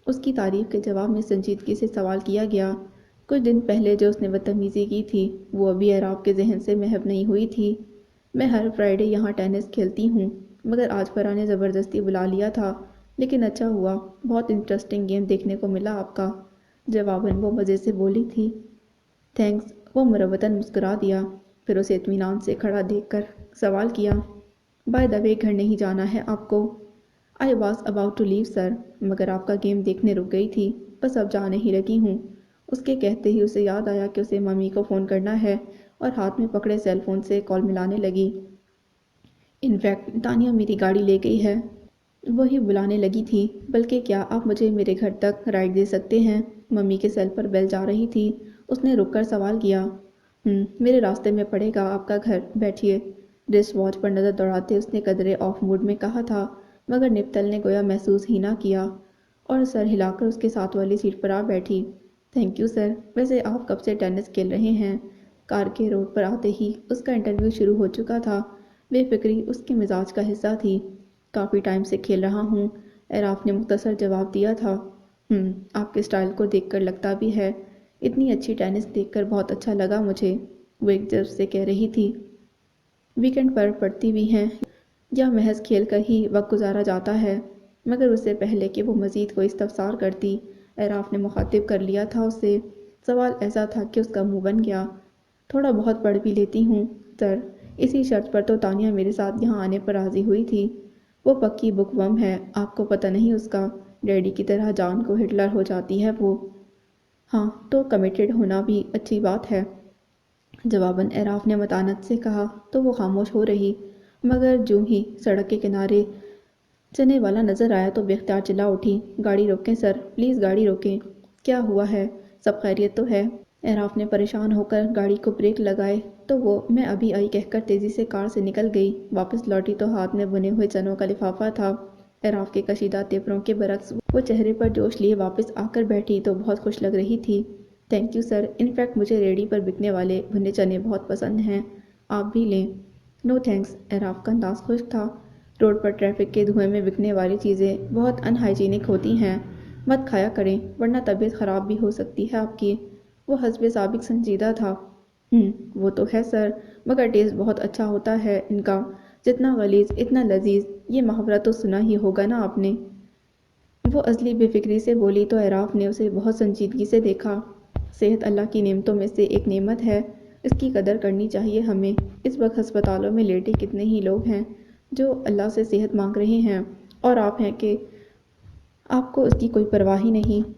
اس کی تعریف کے جواب میں سنجیدگی سے سوال کیا گیا۔ کچھ دن پہلے جو اس نے بدتمیزی کی تھی وہ ابھی اعراف کے ذہن سے محو نہیں ہوئی تھی۔ میں ہر فرائیڈے یہاں ٹینس کھیلتی ہوں، مگر آج فرح نے زبردستی بلا لیا تھا، لیکن اچھا ہوا، بہت انٹرسٹنگ گیم دیکھنے کو ملا آپ کا۔ جواباً وہ مزے سے بولی تھی۔ تھینکس، وہ مروتاً مسکرا دیا، پھر اسے اطمینان سے کھڑا دیکھ کر سوال کیا۔ بائی دا وے، گھر نہیں جانا ہے آپ کو؟ آئی واز اباؤٹ ٹو لیو سر، مگر آپ کا گیم دیکھنے رک گئی تھی، بس اب جانے ہی لگی ہوں۔ اس کے کہتے ہی اسے یاد آیا کہ اسے ممی کو فون کرنا ہے اور ہاتھ میں پکڑے سیل فون سے کال ملانے لگی۔ انفیکٹ تانیہ میری گاڑی لے گئی ہے، وہی بلانے لگی تھی، بلکہ کیا آپ مجھے میرے گھر تک رائڈ دے سکتے ہیں؟ ممی کے سیل پر بیل جا رہی تھی۔ اس نے رک کر سوال کیا۔ میرے راستے میں پڑے گا آپ کا گھر، بیٹھیے۔ رسٹ واچ پر نظر دوڑاتے اس نے قدرے آف موڈ میں کہا تھا، مگر نپتل نے گویا محسوس ہی نہ کیا اور سر ہلا کر اس کے ساتھ والی سیٹ پر آ بیٹھی۔ تھینک یو سر، ویسے آپ کب سے ٹینس کھیل رہے ہیں؟ کار کے روڈ پر آتے ہی اس کا انٹرویو شروع ہو چکا تھا۔ بے فکری اس کے مزاج کا حصہ تھی۔ کافی ٹائم سے کھیل رہا ہوں، اعراف نے مختصر جواب دیا تھا۔ آپ کے سٹائل کو دیکھ کر لگتا بھی ہے، اتنی اچھی ٹینس دیکھ کر بہت اچھا لگا مجھے، وہ ایک جذب سے کہہ رہی تھی۔ ویکنڈ پر پڑتی بھی ہیں یا محض کھیل کر ہی وقت گزارا جاتا ہے؟ مگر اس سے پہلے کہ وہ مزید کوئی استفسار کرتی، اعراف نے مخاطب کر لیا تھا اسے۔ سوال ایسا تھا کہ اس کا منہ بن گیا۔ تھوڑا بہت پڑھ بھی لیتی ہوں سر، اسی شرط پر تو تانیہ میرے ساتھ یہاں آنے پر راضی ہوئی تھی۔ وہ پکی بک ورم ہے، آپ کو پتہ نہیں اس کا، ڈیڈی کی طرح جان کو ہٹلر ہو جاتی ہے وہ۔ ہاں تو کمیٹڈ ہونا بھی اچھی بات ہے، جواباً اعراف نے متانت سے کہا تو وہ خاموش ہو رہی، مگر جو ہی سڑک کے کنارے چنے والا نظر آیا تو بے اختیار چلا اٹھی۔ گاڑی روکیں سر، پلیز گاڑی روکیں۔ کیا ہوا ہے؟ سب خیریت تو ہے؟ اعراف نے پریشان ہو کر گاڑی کو بریک لگائے تو وہ میں ابھی آئی کہہ کر تیزی سے کار سے نکل گئی۔ واپس لوٹی تو ہاتھ میں بنے ہوئے چنوں کا لفافہ تھا۔ اعراف کے کشیدہ تیوروں کے برعکس وہ چہرے پر جوش لیے واپس آ کر بیٹھی تو بہت خوش لگ رہی تھی۔ تھینک یو سر، انفیکٹ مجھے ریڑھی پر بکنے والے بھنے چنے بہت پسند ہیں، آپ بھی لیں۔ نو تھینکس، اعراف کا انداز خشک تھا۔ روڈ پر ٹریفک کے دھوئیں میں بکنے والی چیزیں بہت ان ہائیجینک ہوتی ہیں، مت کھایا کریں ورنہ طبیعت خراب بھی ہو سکتی ہے آپ کی۔ وہ حسب سابق سنجیدہ تھا۔ وہ تو ہے سر، مگر ٹیسٹ بہت اچھا ہوتا ہے ان کا، جتنا غلیظ اتنا لذیذ، یہ محاورہ تو سنا ہی ہوگا نا آپ نے۔ وہ ازلی بے فکری سے بولی تو اعراف نے اسے بہت سنجیدگی سے دیکھا۔ صحت اللہ کی نعمتوں میں سے ایک نعمت ہے، اس کی قدر کرنی چاہیے ہمیں۔ اس وقت ہسپتالوں میں لیٹے کتنے ہی لوگ ہیں جو اللہ سے صحت مانگ رہے ہیں، اور آپ ہیں کہ آپ کو اس کی کوئی پرواہ ہی نہیں۔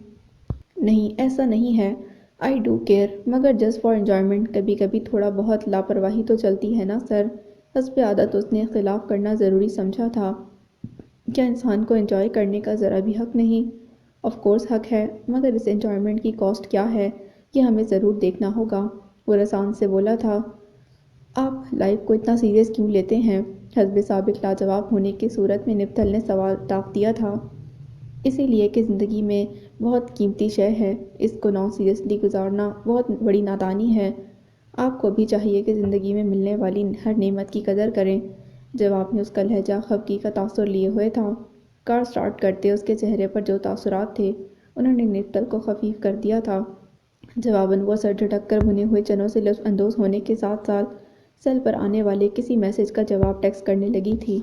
نہیں، ایسا نہیں ہے۔ آئی ڈو کیئر، مگر جسٹ فار انجوائمنٹ۔ کبھی کبھی تھوڑا بہت لاپرواہی تو چلتی ہے نا سر۔ حسب عادت اس نے اختلاف کرنا ضروری سمجھا تھا۔ کیا انسان کو انجوائے کرنے کا ذرا بھی حق نہیں؟ آف کورس حق ہے، مگر اس انجوائمنٹ کی کاسٹ کیا ہے یہ ہمیں ضرور دیکھنا ہوگا۔ وہ رسان سے بولا تھا۔ آپ لائف کو اتنا سیریس کیوں لیتے ہیں؟ حسب سابق لاجواب ہونے کی صورت میں نپتل نے سوال ٹاپ دیا تھا۔ اسی لیے کہ زندگی میں بہت قیمتی شے ہے، اس کو نان سیریسلی گزارنا بہت بڑی نادانی ہے۔ آپ کو بھی چاہیے کہ زندگی میں ملنے والی ہر نعمت کی قدر کریں۔ جواب میں اس کا لہجہ خفگی کا تاثر لیے ہوئے تھا۔ کار سٹارٹ کرتے اس کے چہرے پر جو تاثرات تھے انہوں نے نپتل کو خفیف کر دیا تھا۔ جواباً وہ سر جھٹک کر بھنے ہوئے چنوں سے لطف اندوز ہونے کے ساتھ ساتھ سیل پر آنے والے کسی میسج کا جواب ٹیکسٹ کرنے لگی تھی۔